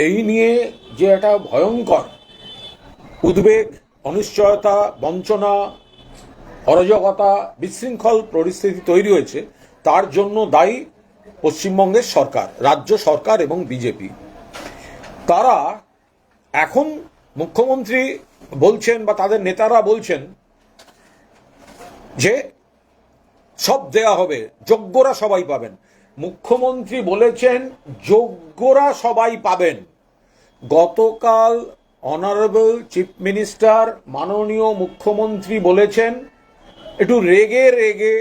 এই নিয়ে যে একটা ভয়ঙ্কর উদ্বেগ, অনিশ্চয়তা, বঞ্চনা, অরাজকতা, বিশৃঙ্খল পরিস্থিতি তৈরি হয়েছে, তার জন্য দায়ী পশ্চিমবঙ্গের সরকার, রাজ্য সরকার এবং বিজেপি। তারা এখন মুখ্যমন্ত্রী বলছেন বা তাদের নেতারা বলছেন যে সব দেয়া হবে, যোগ্যরা সবাই পাবেন। মুখ্যমন্ত্রী বলেছেন যোগ্যরা সবাই পাবেন। গতকাল অনারেবল চিফ মিনিস্টার মাননীয় মুখ্যমন্ত্রী বলেছেন একটু রেগে রেগে,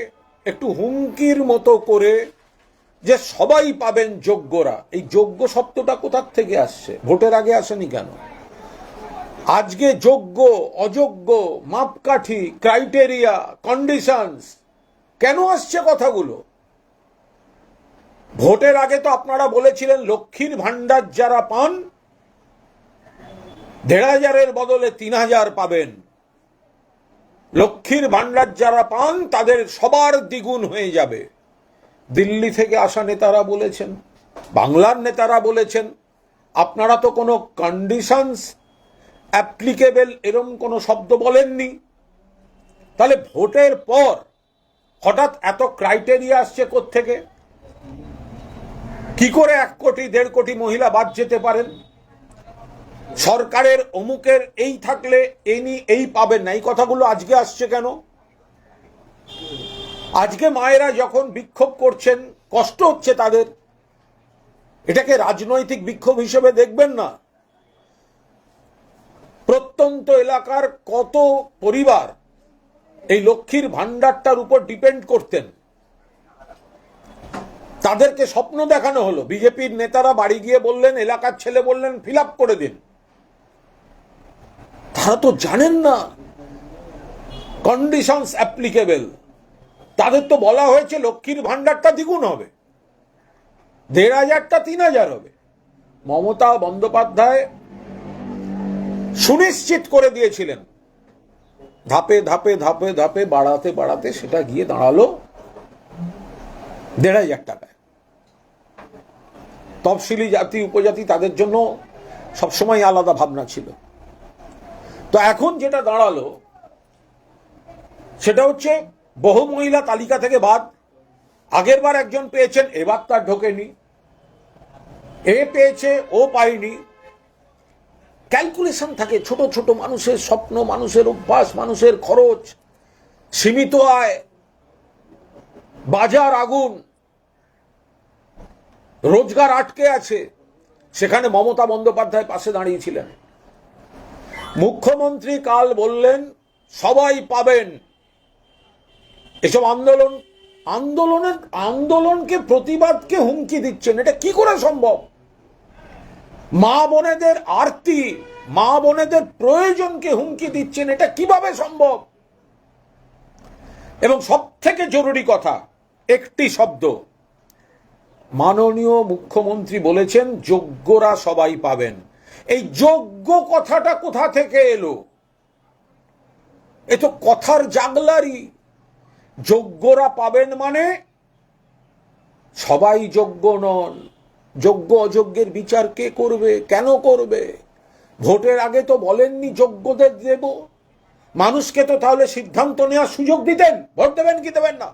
একটু হুমকির মতো করে, যে সবাই পাবেন যোগ্যরা। এই যোগ্য শব্দটা কোথার থেকে আসছে? ভোটের আগে আসেনি কেন? আজকে যোগ্য অযোগ্য, মাপকাঠি, ক্রাইটেরিয়া, কন্ডিশনস কেন আসছে কথাগুলো? ভোটের আগে তো আপনারা বলেছিলেন লক্ষ্মীর ভান্ডার যারা পান ১,৫০০-এর বদলে ৩,০০০ পাবেন। লক্ষ্মীর ভান্ডার যারা পান তাদের সবার দ্বিগুণ হয়ে যাবে। দিল্লি থেকে আসা নেতারা বলেছেন, বাংলার নেতারা বলেছেন। আপনারা তো কোনো কন্ডিশনস অ্যাপ্লিকেবল এরম কোনো শব্দ বলেননি। তাহলে ভোটের পর হঠাৎ এত ক্রাইটেরিয়া আসছে কোত্থেকে? কি করে ১ কোটি ১.৫ কোটি মহিলা বাদ যেতে পারেন? সরকারের অমুকের এই থাকলে এই পাবেন না, এই কথাগুলো আজকে আসছে কেন? আজকে মায়েরা যখন বিক্ষোভ করছেন, কষ্ট হচ্ছে তাদের, এটাকে রাজনৈতিক বিক্ষোভ হিসেবে দেখবেন না। প্রত্যন্ত এলাকার কত পরিবার এই লক্ষ্মীর ভান্ডারটার উপর ডিপেন্ড করতেন, তাদেরকে স্বপ্ন দেখানো হলো। বিজেপির নেতারা বাড়ি গিয়ে বললেন, এলাকার ছেলে বললেন ফিল আপ করে দিন। তারা তো জানেন না কন্ডিশনস অ্যাপ্লিকেবল। তাদের তো বলা হয়েছে লক্ষ্মীর ভান্ডারটা দ্বিগুণ হবে, ১,৫০০টা ৩,০০০ হবে। মমতা বন্দ্যোপাধ্যায় সুনিশ্চিত করে দিয়েছিলেন, ধাপে ধাপে ধাপে ধাপে বাড়াতে বাড়াতে সেটা গিয়ে দাঁড়ালো ১,৫০০ টাকায়। তফসিলি জাতি উপজাতি তাদের জন্য সবসময় আলাদা ভাবনা ছিল। তো এখন যেটা দাঁড়ালো সেটা হচ্ছে বহু মহিলা তালিকা থেকে বাদ। আগের বার একজন পেয়েছেন, এবার তার ঢোকেনি। এ পেয়েছে, ও পায়নি। ক্যালকুলেশন থাকে, ছোট ছোট মানুষের স্বপ্ন, মানুষের অভ্যাস, মানুষের খরচ, সীমিত আয়, বাজার আগুন, রোজগার আটকে আছে। সেখানে মমতা বন্দ্যোপাধ্যায় পাশে দাঁড়িয়েছিলেন। মুখ্যমন্ত্রী কাল বললেন সবাই পাবেন। এসব আন্দোলনকে, প্রতিবাদকে হুমকি দিচ্ছেন, এটা কি করে সম্ভব? মা বোনেদের আরতি, মা বোনেদের প্রয়োজনকে হুমকি দিচ্ছেন, এটা কিভাবে সম্ভব? এবং সব থেকে জরুরি কথা, একটি শব্দ, মাননীয় মুখ্যমন্ত্রী বলেছেন যোগ্যরা সবাই পাবেন। এই যোগ্য কথাটা কোথা থেকে এলো? এ তো কথার জাগলারি। যোগ্যরা পাবেন মানে সবাই যোগ্য নন। যোগ্য অযোগ্যের বিচার কে করবে? কেন করবে? ভোটের আগে তো বলেননি যোগ্যদের দেব। মানুষকে তো তাহলে সিদ্ধান্ত নেওয়ার সুযোগ দিতেন, ভোট দেবেন কি দেবেন না।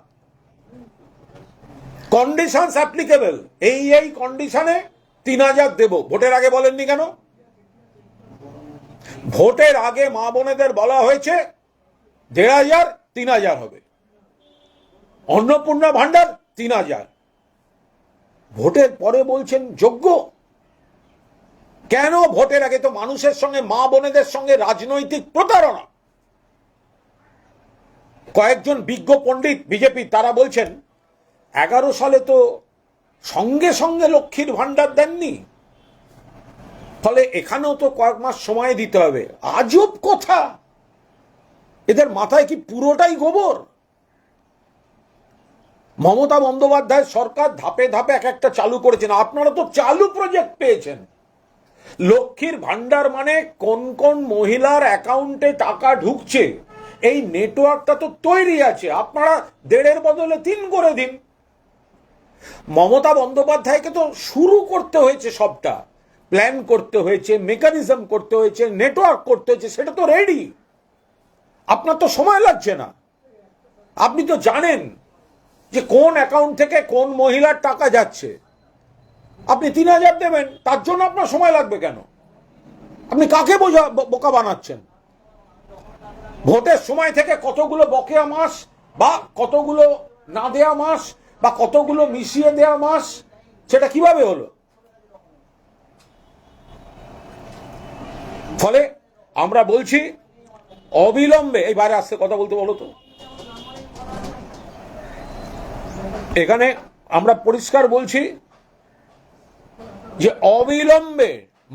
কন্ডিশনস অ্যাপ্লিকেবল, এই কন্ডিশনে ৩,০০০ দেব, ভোটের আগে বলেননি কেন? ভোটের আগে মা বোনেদের বলা হয়েছে ১,৫০০, ৩,০০০ হবে। অন্নপূর্ণা ভান্ডার ৩,০০০। ভোটের পরে বলছেন যোগ্য। কেন? ভোটের আগে তো মানুষের সঙ্গে, মা বোনেদের সঙ্গে রাজনৈতিক প্রতারণা। কয়েকজন বিজ্ঞ পণ্ডিত বিজেপি তারা বলছেন ১১ সালে তো সঙ্গে সঙ্গে লক্ষ্মীর ভান্ডার দেননি, ফলে এখানেও তো কয়েক মাস সময় দিতে হবে। আজব কথা। এদের মাথায় কি পুরোটাই গোবর? মমতা বন্দ্যোপাধ্যায় সরকার ধাপে ধাপে এক একটা চালু করেছেন। আপনারা তো চালু প্রজেক্ট পেয়েছেন। লক্ষ্মীর ভান্ডার মানে কোন কোন মহিলার অ্যাকাউন্টে টাকা ঢুকছে, এই নেটওয়ার্কটা তো তৈরি আছে। আপনারা ১.৫-এর বদলে ৩ করে দিন। মমতা বন্দ্যোপাধ্যায়কে তো শুরু করতে হয়েছে সবটা। প্ল্যান করতে হয়েছে, মেকানিজম করতে হয়েছে, নেটওয়ার্ক করতে হয়েছে, সেটা তো রেডি। আপনার তো সময় লাগছে না। আপনি তো জানেন যে কোন অ্যাকাউন্ট থেকে কোন মহিলার টাকা যাচ্ছে। আপনি 3,000 দেবেন, তার জন্য আপনার সময় লাগবে কেন? আপনি কাকে বোকা বানাচ্ছেন? ভোটের সময় থেকে কতগুলো বকেয়া মাস বা কতগুলো না দেয়া মাস বা কতগুলো মিশিয়ে দেয়া মাস, সেটা কিভাবে হলো? ফলে আমরা বলছি অবিলম্বে, এই বাইরে আসতে কথা বলতে বলো তো। এখানে আমরা পরিষ্কার বলছি যে অবিলম্বে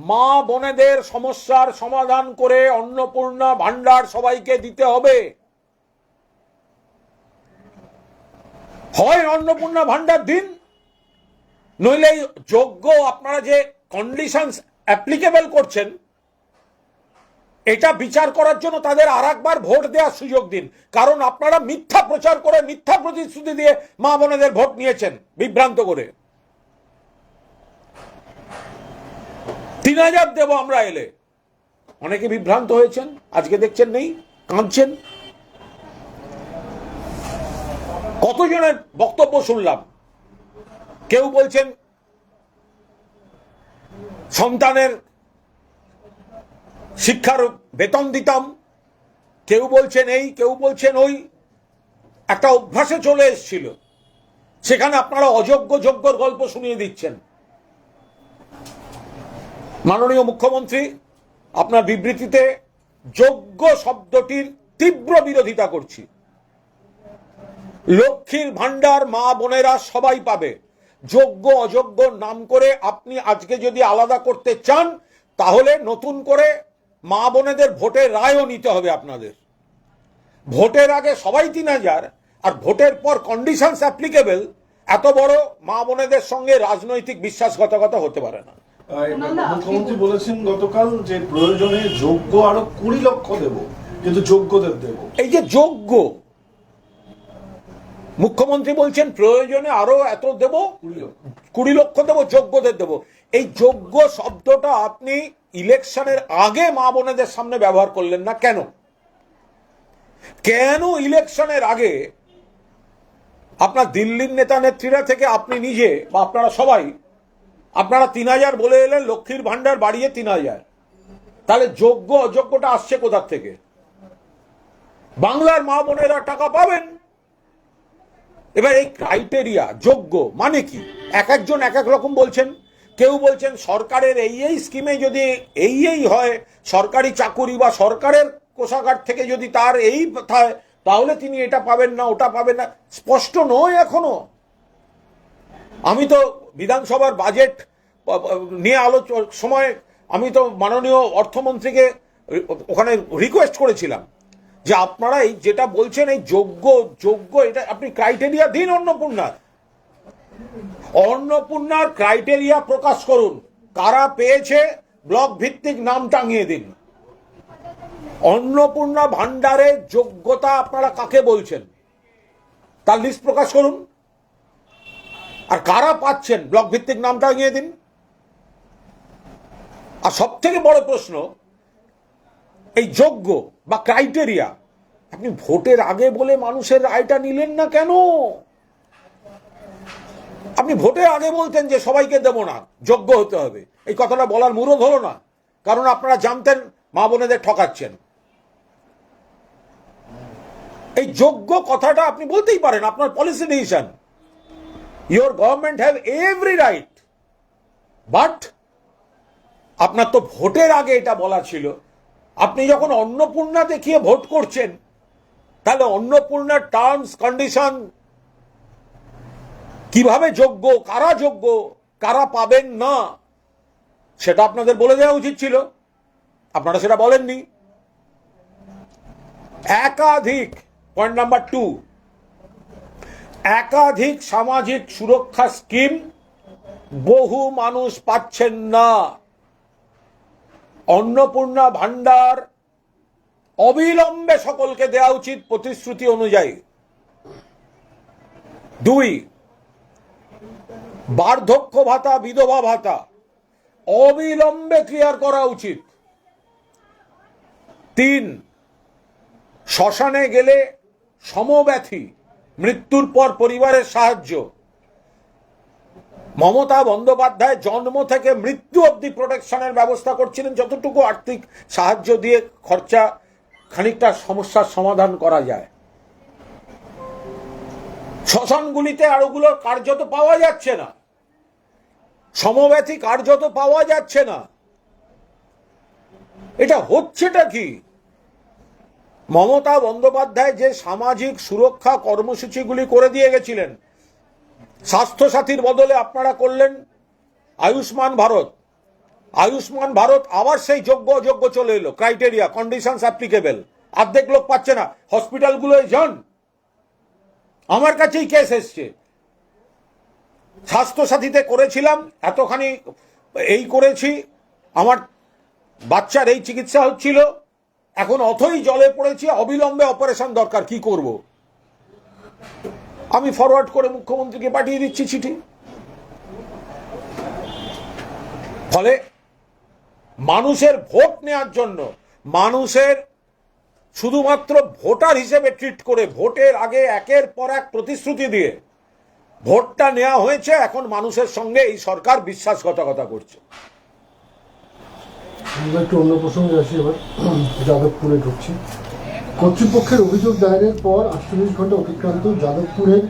মা বোনেদের সমস্যার সমাধান করে অন্নপূর্ণা ভান্ডার সবাইকে দিতে হবে। হয় অন্নপূর্ণা ভান্ডার দিন, নইলে যোগ্য আপনারা যে কন্ডিশনস অ্যাপ্লিকেবল করছেন এটা বিচার করার জন্য তাদের আরেকবার ভোট দেওয়ার সুযোগ দিন। কারণ আপনারা মিথ্যা প্রচার করে, মিথ্যা প্রতিশ্রুতি দিয়ে মা বোনেদের ভোট নিয়েছেন বিভ্রান্ত করে। 3,000 দেব আমরা এলে, অনেকে বিভ্রান্ত হয়েছেন, আজকে দেখছেন নেই, কাঁদছেন। কতজনের বক্তব্য শুনলাম, কেউ বলছেন সন্তানের শিক্ষার বেতন দিতাম, কেউ বলছেন এই, কেউ বলছেন ওই। একটা অভ্যাসে চলে এসেছিল, সেখানে আপনারা অযোগ্য যোগ্যর গল্প শুনিয়ে দিচ্ছেন। মাননীয় মুখ্যমন্ত্রী আপনার বিবৃতিতে যোগ্য শব্দটির তীব্র বিরোধিতা করছি। লক্ষ্মীর ভান্ডার মা বোনেরা সবাই পাবে। যোগ্য অযোগ্য নাম করে আপনি আজকে যদি আলাদা করতে চান, তাহলে নতুন করে মা বোনেদের ভোটের রায়ও নিতে হবে আপনাদের। ভোটের আগে সবাই 3,000 আর ভোটের পর কন্ডিশনস অ্যাপ্লিকেবল, এত বড় মা বোনেদের সঙ্গে রাজনৈতিক বিশ্বাসঘাতকতা হতে পারে না। মুখ্যমন্ত্রী বলেছেন গতকাল যে প্রয়োজনে যোগ্য আরো 20 লক্ষ দেব, কিন্তু যোগ্যদের দেব। এই যে যোগ্য, মুখ্যমন্ত্রী বলছেন প্রয়োজনে আরো এত দেব, 20 লক্ষ দেব, যোগ্যদের দেব। এই যোগ্য শব্দটা আপনি ইলেকশনের আগে মা বোনেদের সামনে ব্যবহার করলেন না কেন? কেন ইলেকশনের আগে আপনার দিল্লির নেতা নেত্রীরা থেকে আপনি নিজে বা আপনারা সবাই আপনারা 3,000 বলে এলেন, লক্ষ্মীর ভান্ডার বাড়িয়ে 3,000? তাহলে যোগ্য অযোগ্যটা আসছে কোথা থেকে? বাংলার মা বোনেরা টাকা পাবেন। এবার এই ক্রাইটেরিয়া যোগ্য মানে কি? এক একজন এক এক রকম বলছেন। কেউ বলছেন সরকারের এই স্কিমে যদি এই হয়, সরকারি চাকুরি বা সরকারের কোষাগার থেকে যদি তার এই হয়, তাহলে তিনি এটা পাবেন না, ওটা পাবেন না। স্পষ্ট নয় এখনো। আমি তো বিধানসভার বাজেট নিয়ে সময় আমি তো মাননীয় অর্থমন্ত্রীকে ওখানে রিকোয়েস্ট করেছিলাম যে আপনারা এই যেটা বলছেন এই যোগ্য এটা আপনি ক্রাইটেরিয়া দিন। অন্নপূর্ণার ক্রাইটেরিয়া প্রকাশ করুন। কারা পেয়েছে ব্লক ভিত্তিক নাম টাঙিয়ে দিন। অন্নপূর্ণা ভান্ডারের যোগ্যতা আপনারা কাকে বলছেন তার লিস্ট প্রকাশ করুন। আর কারা পাচ্ছেন ব্লক ভিত্তিক নাম টাঙিয়ে দিন। আর সব থেকে বড় প্রশ্ন, এই যোগ্য বা ক্রাইটেরিয়া আপনি ভোটের আগে বলে মানুষের রায়টা নিলেন না কেন? আপনি ভোটের আগে বলতেন যে সবাইকে দেব না, যোগ্য হতে হবে। এই কথাটা বলার মুরদ হলো না, কারণ আপনারা জানতেন মা বোনেদের ঠকাচ্ছেন। এই যোগ্য কথাটা আপনি বলতেই পারেন, আপনার policy decision, your government have every right. But আপনার তো ভোটের আগে এটা বলা ছিল। আপনি যখন অন্নপূর্ণা দেখিয়ে ভোট করছেন, তাহলে অন্নপূর্ণার টার্মস কন্ডিশন, কিভাবে যোগ্য, কারা পাবেন না, সেটা আপনাদের বলে দেওয়া উচিত ছিল। আপনারা সেটা বলেননি। একাধিক, পয়েন্ট নাম্বার 2, একাধিক সামাজিক সুরক্ষা স্কিম বহু মানুষ পাচ্ছেন না। অন্নপূর্ণা ভান্ডার অবিলম্বে সকলকে দেওয়া উচিত প্রতিশ্রুতি অনুযায়ী। 2, বার্ধক্য ভাতা, বিধবা ভাতা অবিলম্বে ক্লিয়ার করা উচিত। 3, শ্মশানে গেলে সমব্যথী, মৃত্যুর পর পরিবারের সাহায্য। মমতা বন্দ্যোপাধ্যায় জন্ম থেকে মৃত্যু অবধি প্রোটেকশনের ব্যবস্থা করছিলেন, যতটুকু আর্থিক সাহায্য দিয়ে খরচা খানিকটা সমস্যার সমাধান করা যায়। শ্মশানগুলিতে আর ওগুলো কার্যত পাওয়া যাচ্ছে না, সমব্যথী কার্যত পাওয়া যাচ্ছে না। এটা হচ্ছেটা কি? মমতা বন্দ্যোপাধ্যায় যে সামাজিক সুরক্ষা কর্মসূচিগুলি করে দিয়ে গেছিলেন, স্বাস্থ্যসাথীর বদলে আপনারা করলেন আয়ুষ্মান ভারত। আয়ুষ্মান ভারত আবার সেই যোগ্য অযোগ্য চলে এলো, ক্রাইটেরিয়া, কন্ডিশনস অ্যাপ্লিকেবল। অর্ধেক লোক পাচ্ছে না। হসপিটালগুলোয় যান, আমার কাছেই কেস এসছে। স্বাস্থ্যসাথীতে করেছিলাম, এতখানি এই করেছি, আমার বাচ্চার এই চিকিৎসা হচ্ছিল, এখন অথই জলে পড়েছি, অবিলম্বে অপারেশন দরকার, কি করব? আমি ফরওয়ার্ড করে মুখ্যমন্ত্রীকে পাঠিয়ে দিচ্ছি চিঠি। ফলে মানুষের ভোট নেওয়ার জন্য, মানুষের শুধুমাত্র ভোটার হিসেবে ট্রিট করে, ভোটের আগে একের পর এক প্রতিশ্রুতি দিয়ে ভোটটা নেওয়া হয়েছে, এখন মানুষের সঙ্গে এই সরকার বিশ্বাসঘাতকতা করছে। আমরা একটু অন্য প্রসঙ্গে আসি, এবার যাদবপুরে ঢুকছি। কর্তৃপক্ষের অভিযোগ দায়েরের পর 48 ঘন্টা অতিক্রান্ত, যাদবপুরের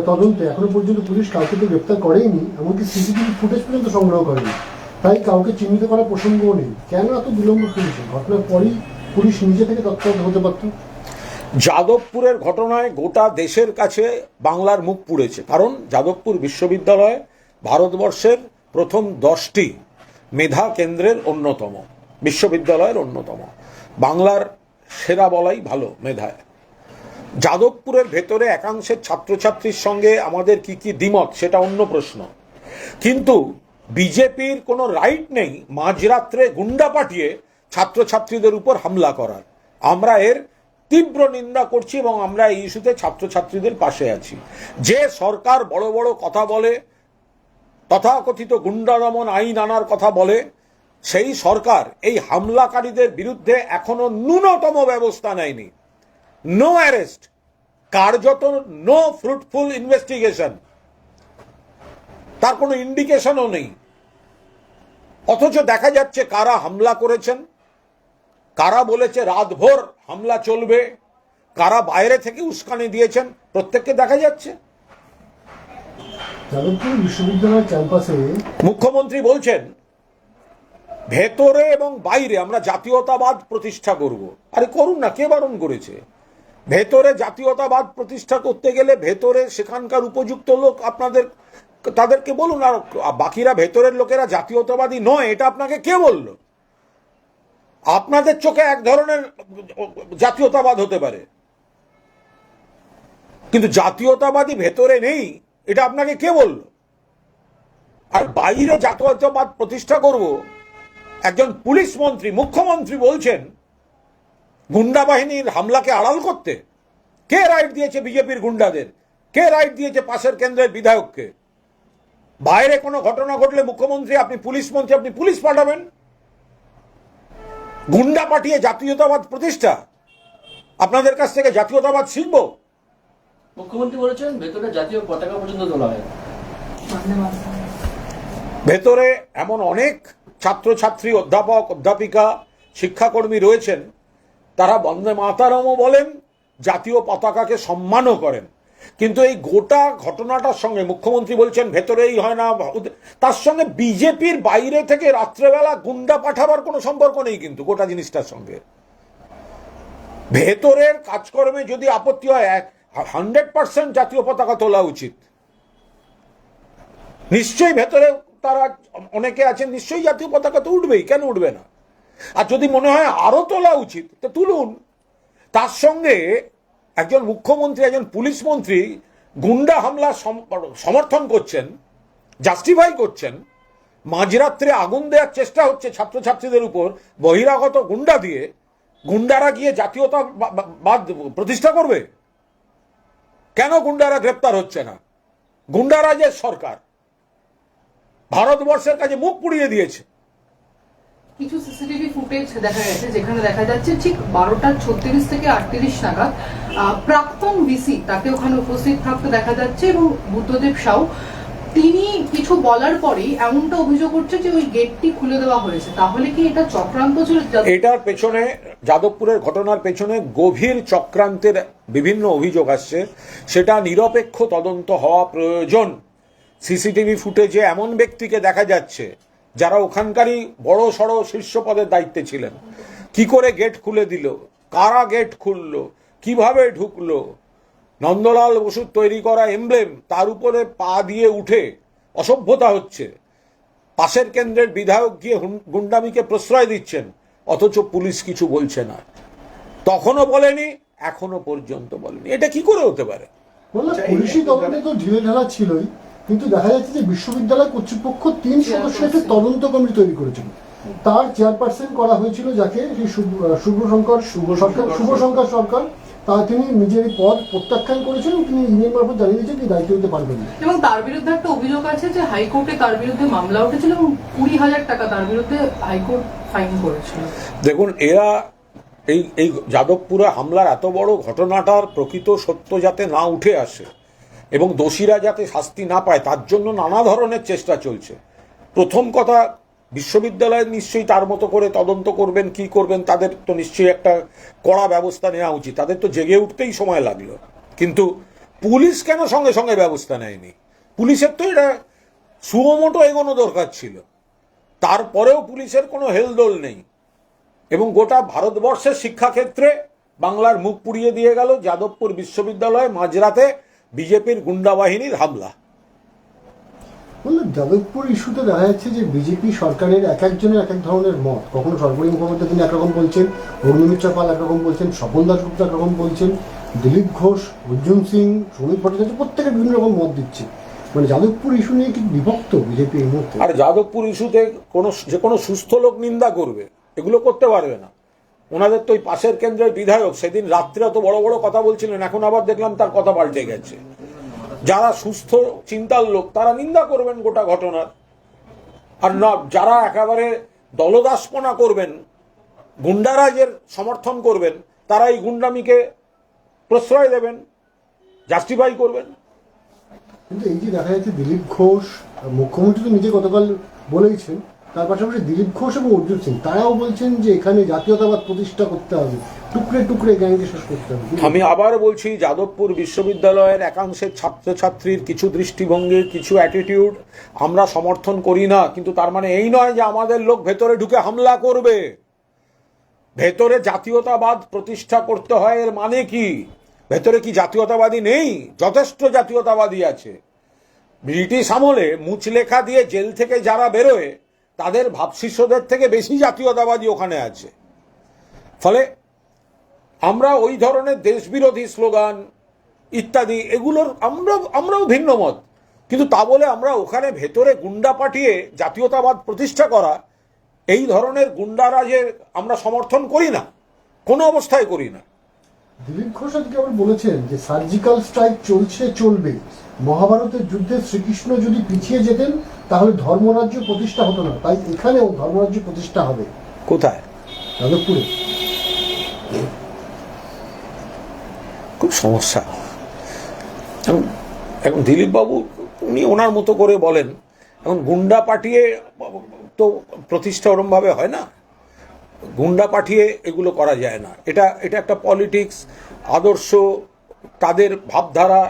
তদন্তে এখনো পর্যন্ত পুলিশ কাউকে তো গ্রেপ্তার করেইনি, এমনকি সিসিটিভি ফুটেজ পর্যন্ত সংগ্রহ করেনি। তাই কাউকে চিহ্নিত করার প্রসঙ্গও নেই। কেন এত বিলম্ব পুলিশের? ঘটনার পরই পুলিশ নিজে থেকে তৎপর হতে পারত। যাদবপুরের ঘটনায় গোটা দেশের কাছে বাংলার মুখ পুড়েছে, কারণ যাদবপুর বিশ্ববিদ্যালয় ভারতবর্ষের প্রথম 10টি মেধা কেন্দ্রের অন্যতম, বিশ্ববিদ্যালয়ের অন্যতম, বাংলার সেরা বলাই ভালো মেধায়। যাদবপুরের ভেতরে একাংশের ছাত্রছাত্রীর সঙ্গে আমাদের কি কি দ্বিমত সেটা অন্য প্রশ্ন, কিন্তু বিজেপির কোনো রাইট নেই মাঝরাত্রে গুন্ডা পাঠিয়ে ছাত্রছাত্রীদের উপর হামলা করার। আমরা এর তীব্র নিন্দা করছি এবং আমরা এই ইস্যুতে ছাত্রছাত্রীদের পাশে আছি। যে সরকার বড় বড় কথা বলে, তথাকথিত গুন্ডা দমন আইন আনার কথা বলে, সেই সরকার এই হামলাকারীদের বিরুদ্ধে এখনো ন্যূনতম ব্যবস্থা নেয়নি। নো অ্যারেস্ট, কার্যত নো ফ্রুটফুল ইনভেস্টিগেশন, তার কোনো ইন্ডিকেশনও নেই। অথচ দেখা যাচ্ছে কারা হামলা করেছেন, কারা বলেছে রাতভর হামলা চলবে, কারা বাইরে থেকে উস্কানি দিয়েছেন, প্রত্যেককে দেখা যাচ্ছে। যাদবপুর বিশ্ববিদ্যালয় ক্যাম্পাসে মুখ্যমন্ত্রী বলছেন ভেতরে এবং বাইরে আমরা জাতীয়তাবাদ প্রতিষ্ঠা করব। আরে করুন না, কে বারণ করেছে? ভেতরে জাতীয়তাবাদ প্রতিষ্ঠা করতে গেলে ভেতরে সেখানকার উপযুক্ত লোক তাদেরকে বলুন, আর বাকিরা ভেতরের লোকেরা জাতীয়তাবাদী নয় এটা আপনাকে কে বলল? আপনাদের চোখে এক ধরনের জাতীয়তাবাদ হতে পারে, কিন্তু জাতীয়তাবাদী ভেতরে নেই এটা আপনাকে কে বলল? আর বাইরে জাতীয়তাবাদ প্রতিষ্ঠা করব, একজন পুলিশ মন্ত্রী, মুখ্যমন্ত্রী বলছেন গুন্ডা বাহিনীর হামলাকে আড়াল করতে। কে রাইট দিয়েছে বিজেপির গুন্ডাদের? কে রাইট দিয়েছে পাশের কেন্দ্রের বিধায়ককে? বাইরে কোনো ঘটনা ঘটলে মুখ্যমন্ত্রী, আপনি পুলিশ মন্ত্রী, আপনি পুলিশ পাঠাবেন? গুন্ডা পাঠিয়ে জাতীয়তাবাদ প্রতিষ্ঠা? আপনাদের কাছ থেকে জাতীয়তাবাদ শিখব? মুখ্যমন্ত্রী বলেছেন ভেতরে জাতীয় পতাকা পর্যন্ত তোলা হয়। ভেতরে এমন অনেক ছাত্রছাত্রী, অধ্যাপক, অধ্যাপিকা, শিক্ষাকর্মী রয়েছেন, তারা বন্দে মাতারমও বলেন, জাতীয় পতাকাকে সম্মানও করেন। কিন্তু এই গোটা ঘটনাটার সঙ্গে মুখ্যমন্ত্রী বলছেন ভেতরেই হয় না, তার সঙ্গে বিজেপির বাইরে থেকে রাত্রেবেলা গুন্ডা পাঠাবার কোনো সম্পর্ক নেই কিন্তু গোটা জিনিসটার সঙ্গে। ভেতরের কাজকর্মে যদি আপত্তি হয় 100% জাতীয় পতাকা তোলা উচিত। নিশ্চয়ই ভেতরে তারা অনেকে আছেন, নিশ্চয়ই জাতীয় পতাকা তো উঠবেই, কেন উঠবে না? আর যদি মনে হয় আরো তোলা উচিত তো তুলুন। তার সঙ্গে একজন মুখ্যমন্ত্রী, একজন পুলিশ মন্ত্রী গুন্ডা হামলা সমর্থন করছেন, জাস্টিফাই করছেন। মাঝরাত্রে আগুন দেওয়ার চেষ্টা হচ্ছে ছাত্রছাত্রীদের উপর বহিরাগত গুন্ডা দিয়ে, গুন্ডারা গিয়ে জাতীয়তাবাদ প্রতিষ্ঠা করবে? কেন গুন্ডারা গ্রেপ্তার হচ্ছে না? গুন্ডারাজের সরকার, ভারতবর্ষের কাছে মুখ পুড়িয়ে দিয়েছে। কিছু সিসিটিভি ফুটেজ দেখা গেছে যেখানে দেখা যাচ্ছে ঠিক 12:36 থেকে 38 নাগাদ প্রাক্তন ভিসি তাকে ওখানে উপস্থিত থাকতে দেখা যাচ্ছে এবং বুদ্ধদেব সাউ তিনি কিছু বলার পরেই এমনটা অভিযোগ করছে যে ওই গেটটি খুলে দেওয়া হয়েছে। তাহলে কি এটা চক্রান্ত ছিল? এটার পেছনে, যাদবপুরের ঘটনার পেছনে গভীর চক্রান্তের বিভিন্ন অভিযোগ আসছে, সেটা নিরপেক্ষ তদন্ত হওয়া প্রয়োজন। সিসিটিভি ফুটেজে এমন ব্যক্তিকে দেখা যাচ্ছে যারা ওখানকারই বড় সড় শীর্ষ পদের দায়িত্বে ছিলেন। কি করে গেট খুলে দিল, কারা গেট খুললো, কিভাবে ঢুকলো, নন্দলাল বসুর তৈরি করা এমব্লেম তার উপরে পা দিয়ে উঠে অসভ্যতা হচ্ছে, পাশের কেন্দ্রের বিধায়ক গিয়ে গুন্ডামিকে প্রশ্রয় দিচ্ছেন, অথচ পুলিশ কিছু বলছে না। তখনও বলেনি, এখনো পর্যন্ত বলেনি। এটা কি করে হতে পারে? বললাম পুলিশি তদন্তে তো ঢিলে ঢালা ছিলই, কিন্তু দেখা যাচ্ছে যে বিশ্ববিদ্যালয় কর্তৃপক্ষ 3 সদস্যের একটা তদন্ত কমিটি তৈরি করেছিল। তার চেয়ারপারসন করা হয়েছিল যাকে সেই শুভশঙ্কর সরকার। তিনি নিজের পদ প্রত্যাখ্যান করেছেন এবং তিনি ইমেল মারফত জানিয়ে দিয়েছেন তিনি দায়িত্ব নিতে পারবেন না। এবং তার বিরুদ্ধে একটা অভিযোগ আছে যে হাইকোর্টে তার বিরুদ্ধে মামলা উঠেছিল এবং 20,000 টাকা তার বিরুদ্ধে হাইকোর্ট ফাইন করেছিল। দেখুন, এরা এই যাদবপুরে হামলার এত বড় ঘটনাটার প্রকৃত সত্য যাতে না উঠে আসে এবং দোষীরা যাতে শাস্তি না পায় তার জন্য নানা ধরনের চেষ্টা চলছে। প্রথম কথা, বিশ্ববিদ্যালয় নিশ্চয়ই তার মতো করে তদন্ত করবেন, কি করবেন, তাদের তো নিশ্চয়ই একটা কড়া ব্যবস্থা নেওয়া উচিত। তাদের তো জেগে উঠতেই সময় লাগলো, কিন্তু পুলিশ কেন সঙ্গে সঙ্গে ব্যবস্থা নেয়নি? পুলিশের তো এটা সুমোটো এগোনো দরকার ছিল, তারপরেও পুলিশের কোনো হেলদোল নেই। এবং গোটা ভারতবর্ষের শিক্ষাক্ষেত্রে বাংলার মুখ পুড়িয়ে দিয়ে গেল যাদবপুর বিশ্ববিদ্যালয়ে মাঝরাতে বিজেপির গুন্ডা বাহিনীর হামলা। যাদবপুর ইস্যুতে দেখা যাচ্ছে যে বিজেপি সরকারের এক একজনের এক এক ধরনের মত। কখনো সর্বরী মুখোপাধ্যায় তিনি একরকম বলছেন, অরুণমিত্রা পাল একরকম বলছেন, স্বপন দাশগুপ্ত একরকম বলছেন, দিলীপ ঘোষ, অর্জুন সিং, শ্রমিক ভট্টাচার্য প্রত্যেকে বিভিন্ন রকম মত দিচ্ছে। মানে যাদবপুর ইস্যু নিয়ে কি বিভক্ত বিজেপি এই মুহূর্তে? আর যাদবপুর ইস্যুতে যে কোনো সুস্থ লোক নিন্দা করবে, এগুলো করতে পারবে না। ওনাদের তো ওই পাশের কেন্দ্রের বিধায়ক সেদিন রাত্রে অত বড় বড় কথা বলছিলেন, এখন আবার দেখলাম তার কথা পাল্টে গেছে। যারা সুস্থ চিন্তার লোক তারা নিন্দা করবেন গোটা ঘটনার, আর না যারা একেবারে দলদাসপনা করবেন, গুন্ডারাজের সমর্থন করবেন, তারা এই গুন্ডামিকে প্রশ্রয় দেবেন, জাস্টিফাই করবেন। কিন্তু এই যে দেখা যাচ্ছে দিলীপ ঘোষ, মুখ্যমন্ত্রী তো নিজে গতকাল বলেইছেন, তার পাশাপাশি দিলীপ ঘোষ এবং অর্জুন সিং তারাও বলছেন যে এখানে জাতীয়তাবাদ প্রতিষ্ঠা করতে হবে, টুকরে টুকরে গ্যাংকে শেষ করতে হবে। আমি আবার বলছি, যাদবপুর বিশ্ববিদ্যালয়ের একাংশের ছাত্রছাত্রীর কিছু দৃষ্টিভঙ্গি, কিছু অ্যাটিটিউড আমরা সমর্থন করি না, কিন্তু তার মানে এই নয় যে আমাদের লোক ভেতরে ঢুকে হামলা করবে। ভেতরে জাতীয়তাবাদ প্রতিষ্ঠা করতে হয়, এর মানে কি? ভেতরে কি জাতীয়তাবাদী নেই? যথেষ্ট জাতীয়তাবাদী আছে। ব্রিটিশ আমলে মুচলেখা দিয়ে জেল থেকে যারা বেরোয় তাদের ভাবশিষ্যদের থেকে বেশি জাতীয়তাবাদী ওখানে আছে। ফলে আমরা ওই ধরনের দেশবিরোধী স্লোগান ইত্যাদি এগুলোর আমরাও ভিন্ন মত, কিন্তু তা বলে আমরা ওখানে ভেতরে গুন্ডা পাঠিয়ে জাতীয়তাবাদ প্রতিষ্ঠা করা, এই ধরনের গুন্ডারাজের আমরা সমর্থন করি না, কোনো অবস্থায় করি না। দিলীপ ঘোষ আজকে আবার বলেছেন যে সার্জিক্যাল স্ট্রাইক চলছে, চলবে। মহাভারতের যুদ্ধে শ্রীকৃষ্ণ যদি পিছিয়ে যেতেন তাহলে ধর্মরাজ্য প্রতিষ্ঠা হতো না, তাই এখানেও ধর্মরাজ্য প্রতিষ্ঠা হবে। কোথায়? যাদবপুরে। খুব সমস্যা। এখন দিলীপ বাবু উনি ওনার মতো করে বলেন, এখন গুন্ডা পাঠিয়ে তো প্রতিষ্ঠা ওরমভাবে হয় না, গুন্ডা পাঠিয়ে এগুলো করা যায় না। এটা একটা পলিটিক্স, আদর্শ, তাদের ভাবধারা।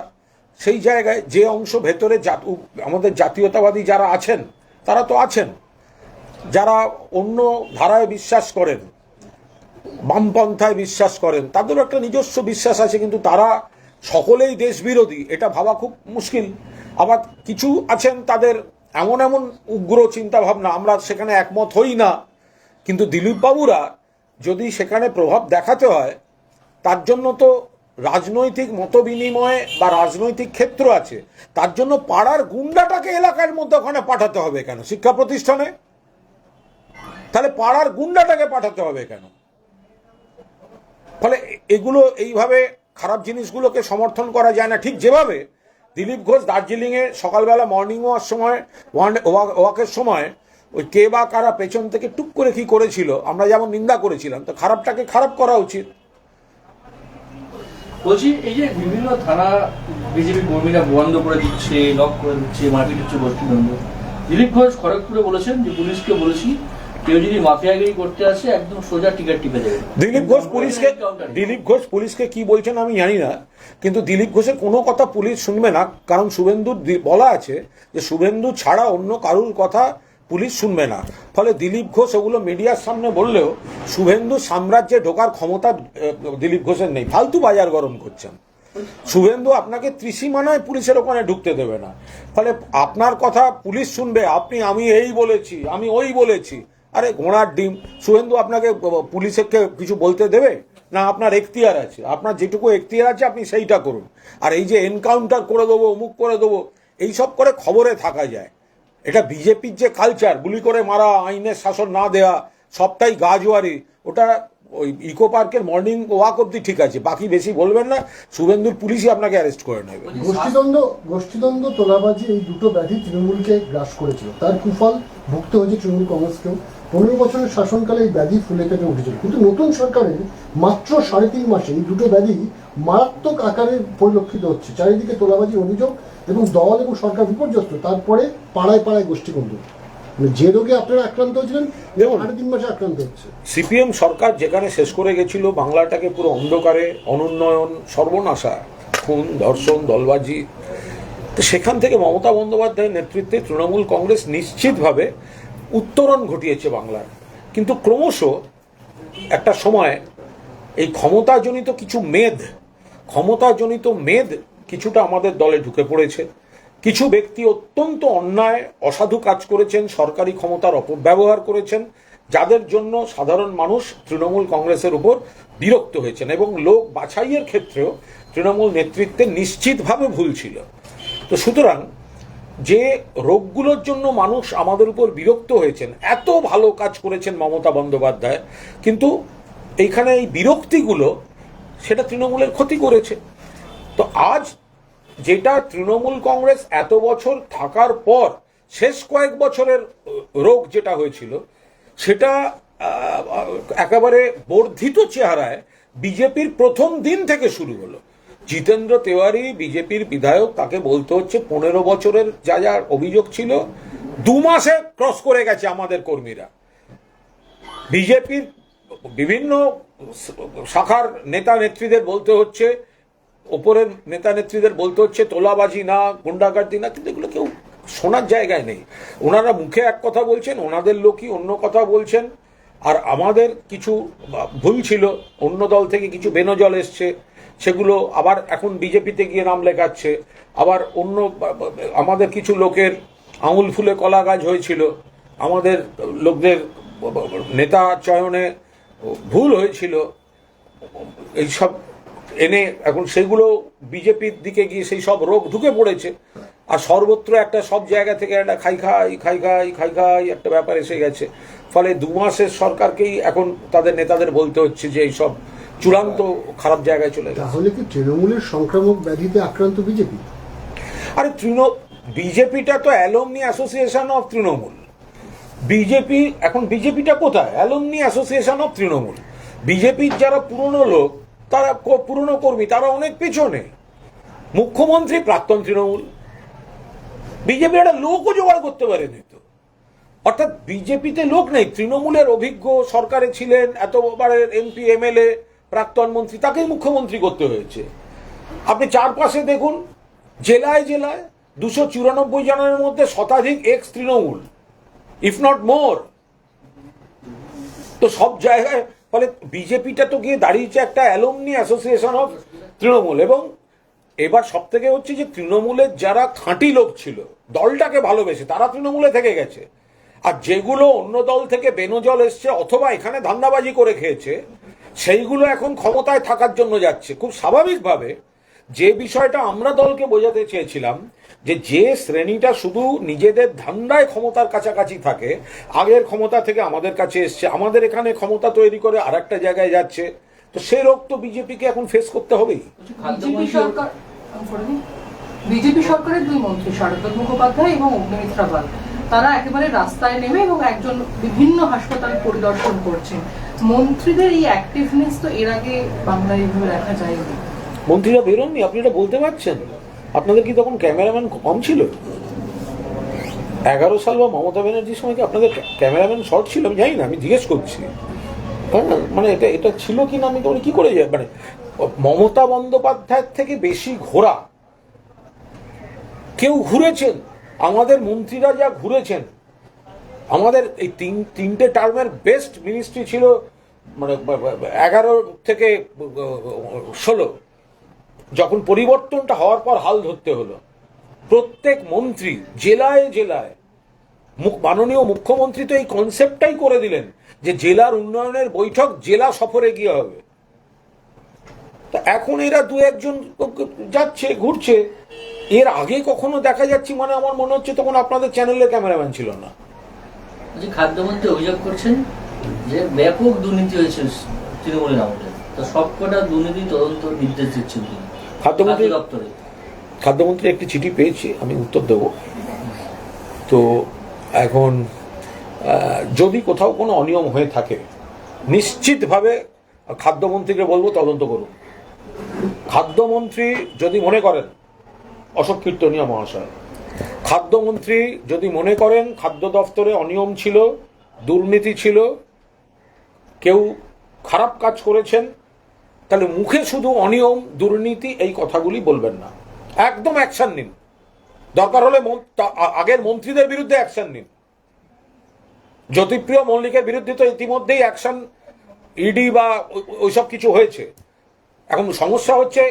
সেই জায়গায় যে অংশ ভেতরে আমাদের জাতীয়তাবাদী যারা আছেন তারা তো আছেন, যারা অন্য ধারায় বিশ্বাস করেন, বামপন্থায় বিশ্বাস করেন, তাদেরও একটা নিজস্ব বিশ্বাস আছে, কিন্তু তারা সকলেই দেশ বিরোধী এটা ভাবা খুব মুশকিল। আবার কিছু আছেন তাদের এমন এমন উগ্র চিন্তা ভাবনা, আমরা সেখানে একমত হই না, কিন্তু দিলীপ বাবুরা যদি সেখানে প্রভাব দেখাতে হয় তার জন্য তো রাজনৈতিক মতবিনিময় বা রাজনৈতিক ক্ষেত্র আছে, তার জন্য পাড়ার গুন্ডাটাকে এলাকার মধ্যে ওখানে পাঠাতে হবে কেন? শিক্ষা প্রতিষ্ঠানে তাহলে পাড়ার গুন্ডাটাকে পাঠাতে হবে কেন? ফলে এগুলো এইভাবে খারাপ জিনিসগুলোকে সমর্থন করা যায় না। ঠিক যেভাবে দিলীপ ঘোষ দার্জিলিংয়ে সকালবেলা মর্নিং ওয়াকের সময় ওই কে বা কারা পেছন থেকে টুক করে কি করেছিল আমরা যেমন নিন্দা করেছিলাম, তো খারাপটাকে খারাপ করা উচিত। বলছি এই যে বিভিন্ন থানা বিজেপি কর্মীরা বন্ধ করে দিচ্ছে, লক করে দিচ্ছে, মারপিট হচ্ছে গোষ্ঠীদ্বন্দ্ব, দিলীপ ঘোষ খড়গপুরে বলেছেন যে পুলিশকে বলেছি কেউ যদি মাফিয়াগিরি করতে আসে একদম সোজা টিকিট টিপে দেবে। দিলীপ ঘোষ পুলিশকে কি বলছেন আমি জানি না, কিন্তু দিলীপ ঘোষের কোনো কথা পুলিশ শুনবে না, কারণ শুভেন্দুর বলা আছে যে শুভেন্দু ছাড়া অন্য কারুর কথা পুলিশ শুনবে না। ফলে দিলীপ ঘোষ ওগুলো মিডিয়ার সামনে বললেও শুভেন্দু সাম্রাজ্যে ঢোকার ক্ষমতা দিলীপ ঘোষের নেই। ফালতু বাজার গরম করছেন। শুভেন্দু আপনাকে ত্রিসীমানায় পুলিশের ওখানে ঢুকতে দেবে না। ফলে আপনার কথা পুলিশ শুনবে, আমি এই বলেছি, আমি ওই বলেছি, আরে ঘোড়ার ডিম। শুভেন্দু আপনাকে পুলিশকে কিছু বলতে দেবে না? আপনার এখতিয়ার আছে, আপনার যেটুকু এখতিয়ার আছে আপনি সেইটা করুন। আর এই যে এনকাউন্টার করে দেবো, অমুক করে দেবো, এইসব করে খবরে থাকা যায়। এটা বিজেপির যে কালচার, গুলি করে মারা, আইনের শাসন না দেয়া, সবটাই গাজওয়ারি। ওটা ওই ইকো পার্কের মর্নিং ওয়াক অব্দি ঠিক আছে, বাকি বেশি বলবেন না, শুভেন্দুর পুলিশই আপনাকে অ্যারেস্ট করে নেবে। গোষ্ঠীদ্বন্দ্ব তোলাবাজি এই দুটো ব্যাধি তৃণমূলকে গ্রাস করেছিল, তার কুফল ভুগতে হয়েছে তৃণমূল কংগ্রেসকেও। 15 বছরের শাসনকালে এই ব্যাধি ফুলে কেটে উঠেছিল, কিন্তু নতুন সরকারের মাত্র 3.5 মাসে এই দুটো ব্যাধি মারাত্মক আকারে পরিলক্ষিত হচ্ছে। চারিদিকে তোলাবাজির অভিযোগ এবং দল এবং সরকার বিপর্যস্ত। তারপরে পাড়ায় পাড়ায় গোষ্ঠীদ্বন্দ্ব, যে রোগে আপনারা আক্রান্ত হয়েছিলেন 3.5 মাসে আক্রান্ত হচ্ছে। সিপিএম সরকার যেখানে শেষ করে গেছিল বাংলাটাকে পুরো অন্ধকারে, অনুন্নয়ন, সর্বনাশা, খুন, ধর্ষণ, দলবাজি, তো সেখান থেকে মমতা বন্দ্যোপাধ্যায়ের নেতৃত্বে তৃণমূল কংগ্রেস নিশ্চিতভাবে উত্তরণ ঘটিয়েছে বাংলার। কিন্তু ক্রমশ একটা সময় এই ক্ষমতাজনিত মেদ কিছুটা আমাদের দলে ঢুকে পড়েছে। কিছু ব্যক্তি অত্যন্ত অন্যায় অসাধু কাজ করেছেন, সরকারি ক্ষমতার অপব্যবহার করেছেন, যাদের জন্য সাধারণ মানুষ তৃণমূল কংগ্রেসের উপর বিরক্ত হয়েছেন, এবং লোক বাছাইয়ের ক্ষেত্রেও তৃণমূল নেতৃত্বের নিশ্চিতভাবে ভুল ছিল। তো সুতরাং যে রোগগুলোর জন্য মানুষ আমাদের উপর বিরক্ত হয়েছেন, এত ভালো কাজ করেছেন মমতা বন্দ্যোপাধ্যায়, কিন্তু এইখানে এই বিরক্তিগুলো সেটা তৃণমূলের ক্ষতি করেছে। তো আজ যেটা তৃণমূল কংগ্রেস এত বছর থাকার পর শেষ কয়েক বছরের রোগ যেটা হয়েছিল, সেটা একেবারে বর্ধিত চেহারায় বিজেপির প্রথম দিন থেকে শুরু হলো। জিতেন্দ্র তেওয়ারি বিজেপির বিধায়ক, তাকে বলতে হচ্ছে 15 বছরের যা যা অভিযোগ ছিল 2 মাসে ক্রস করে গেছে আমাদের কর্মীরা। বিজেপির বিভিন্ন শাখার নেতা নেত্রীদের বলতে হচ্ছে, ওপরের নেতা নেত্রীদের বলতে হচ্ছে তোলাবাজি না, গুন্ডাগার্দি না, কিন্তু এগুলো কেউ শোনার জায়গায় নেই। ওনারা মুখে এক কথা বলছেন, ওনাদের লোকই অন্য কথা বলছেন। আর আমাদের কিছু ভুল ছিল, অন্য দল থেকে কিছু বেনজল এসছে, সেগুলো আবার এখন বিজেপিতে গিয়ে নাম লেখাচ্ছে। আবার আমাদের কিছু লোকের আঙুল ফুলে কলা গাছ হয়েছিল, আমাদের লোকদের নেতা চয়নে ভুল হয়েছিল, এইসব এনে এখন সেগুলো বিজেপির দিকে গিয়ে সেই সব রোগ ঢুকে পড়েছে। আর সর্বত্র একটা সব জায়গা থেকে একটা খাই খাই একটা ব্যাপার এসে গেছে। ফলে 2 মাসের সরকারকেই এখন তাদের নেতাদের বলতে হচ্ছে যে এই সব চূড়ান্ত খারাপ জায়গায় চলে গেছে। তাহলে কি তৃণমূলের সংক্রামক ব্যাধিতে আক্রান্ত বিজেপি? আরে বিজেপিটা তো অ্যালুমনি অ্যাসোসিয়েশন অফ তৃণমূল। বিজেপিটা কোথায়? Alumni association of Trinamool. বিজেপির যারা পুরনো লোক, তারা পুরনো কর্মী, তারা অনেক পেছনে। মুখ্যমন্ত্রী প্রাক্তন তৃণমূল। বিজেপি একটা লোকও জোগাড় করতে পারেনি তো। অর্থাৎ বিজেপিতে লোক নেই। তৃণমূলের অভিজ্ঞ সরকারে ছিলেন, এতবারের এমপি এমএলএ, প্রাক্তন মন্ত্রী, তাকেই মুখ্যমন্ত্রী করতে হয়েছে। আপনি চারপাশে দেখুন, জেলায় জেলায় 294 জনের মধ্যে শতাধিক x Trinamool, if not more. তো সব জায়গায়, ফলে বিজেপিটা তো গিয়ে দাঁড়িয়েছে একটা অ্যালুমনি অ্যাসোসিয়েশন অফ তৃণমূল। এবং এবার সব থেকে হচ্ছে যে তৃণমূলের যারা খাঁটি লোক ছিল, দলটাকে ভালোবেসে, তারা তৃণমূলে থেকে গেছে। আর যেগুলো অন্য দল থেকে বেনজল এসছে অথবা এখানে ধান্দাবাজি করে খেয়েছে, সেইগুলো এখন ক্ষমতায় থাকার জন্য যাচ্ছে। খুব স্বাভাবিকভাবে যে বিষয়টা আমরা দলকে বোঝাতে চেয়েছিলাম, যে শ্রেণীটা শুধু নিজেদের ধান্দায় ক্ষমতার কাছাকাছি থাকে, আগের ক্ষমতা থেকে আমাদের কাছে এসছে, আমাদের এখানে ক্ষমতা তৈরি করে আর একটা জায়গায় যাচ্ছে, তো সে রোগ তো বিজেপিকে এখন ফেস করতে হবেই। বিজেপি সরকারের দুই মন্ত্রী শারদা মুখোপাধ্যায় এবং অগ্নিমিত্রা পাল তারা একেবারে রাস্তায় নেমে এবং একজন বিভিন্ন হাসপাতাল পরিদর্শন করছেন। মন্ত্রীদের এই অ্যাক্টিভনেস তো এর আগে বাংলায় এইভাবে দেখা যায়নি। মন্ত্রীরা বেরোননি, আপনি এটা বলতে পারছেন? আপনাদের কি তখন ক্যামেরাম্যান কম ছিল? 11 সাল বা মমতা ব্যানার্জির সময় কি আপনাদের ক্যামেরাম্যান শর্ট ছিল? আমি জানি না, আমি জিজ্ঞেস করছি। হ্যাঁ, মানে এটা ছিল কি না আমি তখন কি করে যাই, মানে মমতা বন্দ্যোপাধ্যায়ের থেকে বেশি ঘোরা কেউ ঘুরেছেন? আমাদের মন্ত্রীরা যা ঘুরেছেন, আমাদের এই তিনটে টার্মের বেস্ট মিনিস্ট্রি ছিল মানে 11 থেকে 16। যখন পরিবর্তনটা হওয়ার পর হাল ধরতে হলো, প্রত্যেক মন্ত্রী জেলায় জেলায়, মাননীয় মুখ্যমন্ত্রী তো এই কনসেপ্টটাই করে দিলেন যে জেলার উন্নয়নের বৈঠক জেলা সফরে গিয়ে হবে। তা এখন এরা দু একজন যাচ্ছে, ঘুরছে। এর আগে কখনো দেখা যাচ্ছি, মানে আমার মনে হচ্ছে তখন আপনাদের চ্যানেলের ক্যামেরাম্যান ছিল না। খাদ্যমন্ত্রী অভিযোগ করছেন যে ব্যাপক দুর্নীতি হয়েছে তৃণমূলের আমলে, তো সবকটা দুর্নীতি তদন্ত নির্দেশ দিচ্ছেন তিনি খাদ্যমন্ত্রী দপ্তরে। খাদ্যমন্ত্রী একটি চিঠি পেয়েছি, আমি উত্তর দেব। তো এখন যদি কোথাও কোনো অনিয়ম হয়ে থাকে, নিশ্চিতভাবে খাদ্যমন্ত্রীকে বলবো তদন্ত করুন। খাদ্যমন্ত্রী যদি মনে করেন, অশোক কীর্তনীয় মহাশয়, খাদ্যমন্ত্রী যদি মনে করেন খাদ্য দফতরে অনিয়ম ছিল, দুর্নীতি ছিল, কেউ খারাপ কাজ করেছেন, তাহলে মুখে শুধু অনিয়ম দুর্নীতি এই কথাগুলি বলবেন না, একদম অ্যাকশন নিন। দরকার হলে আগের মন্ত্রীদের বিরুদ্ধে অ্যাকশন নিন। জ্যোতিপ্রিয় মল্লিকের বিরুদ্ধে তো ইতিমধ্যেই অ্যাকশন, ইডি বা ওইসব কিছু হয়েছে। এখন সমস্যা হচ্ছে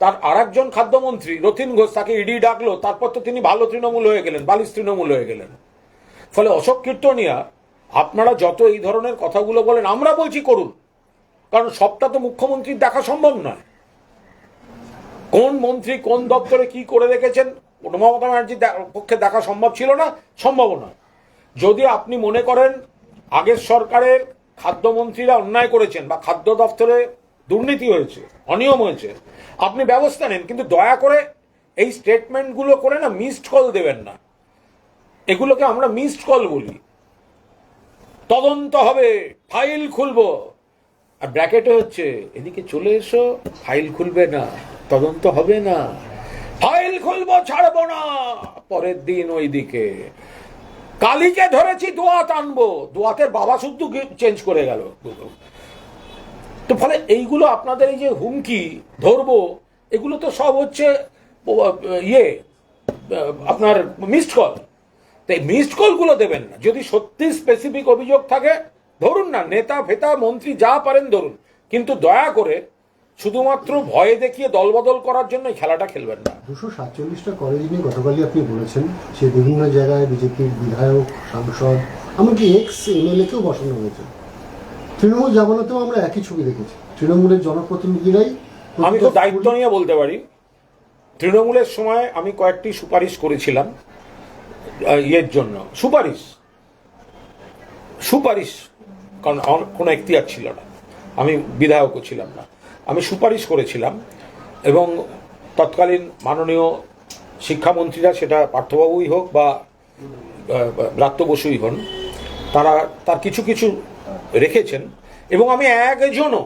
তার আর একজন খাদ্যমন্ত্রী রথীন ঘোষ, তাকে ইডি ডাকলো, তারপর তো তিনি ভালো তৃণমূল হয়ে গেলেন, বালিশ তৃণমূল হয়ে গেলেন। ফলে অশোক কীর্তনিয়া, আপনারা যত এই ধরনের কথাগুলো বলেন, আমরা বলছি করুন, কারণ সবটা তো মুখ্যমন্ত্রীর দেখা সম্ভব নয়। কোন মন্ত্রী কোন দপ্তরে কি করে রেখেছেন মমতা ব্যানার্জির পক্ষে দেখা সম্ভব ছিল না, সম্ভব নয়। যদি আপনি মনে করেন আগের সরকারের খাদ্যমন্ত্রীরা অন্যায় করেছেন বা খাদ্য দপ্তরে দুর্নীতি হয়েছে, অনিয়ম হয়েছে, আপনি ব্যবস্থা নেন, কিন্তু দয়া করে এই স্টেটমেন্টগুলো করে না মিসড কল দেবেন না। এগুলোকে আমরা মিসড কল বলি। তদন্ত হবে, ফাইল খুলবো, আর ব্র্যাকেটে হচ্ছে এদিকে চলে এসো, ফাইল খুলবে না, তদন্ত হবে না, ফাইল খুলবো ছাড়বো না, পরের দিন ওইদিকে কালীকে ধরেছি দোয়াত আনবো, দোয়াতের বাবা শুদ্ধ চেঞ্জ করে গেল। তো ফলে এইগুলো আপনাদের এই যে হুমকি ধরবো, এগুলো তো সব হচ্ছে আপনার মিসড কল। তাই মিসড কলগুলো দেবেন না। যদি সত্যি স্পেসিফিক অভিযোগ থাকে ধরুন না, নেতা ফেতা মন্ত্রী যা পারেন ধরুন, কিন্তু দয়া করে শুধুমাত্র ভয়ে দেখিয়ে দলবদল করার জন্য খেলাটা খেলবেন না। 247টা কলেজ নিয়ে গতকালই আপনি বলেছেন, সে বিভিন্ন জায়গায় বিজেপির বিধায়ক, সাংসদ, এমনকি এক্স এমএলএকেও বসানো হয়েছে। তৃণমূল জামানাতেও আমরা একই ছবি দেখেছি, তৃণমূলের জনপ্রতিনিধিরাই। আমি তো দায়িত্ব নিয়ে বলতে পারি, তৃণমূলের সময় আমি কয়েকটি সুপারিশ করেছিলাম ইয়ের জন্য, সুপারিশ কারণ কোনো এখতিয়ার ছিল না, আমি বিধায়কও ছিলাম না, আমি সুপারিশ করেছিলাম। এবং তৎকালীন মাননীয় শিক্ষামন্ত্রীরা, সেটা পার্থবাবুই হোক বা ব্রাত্য বসুই হন, তার কিছু কিছু রেখেছেন। এবং আমি একজনও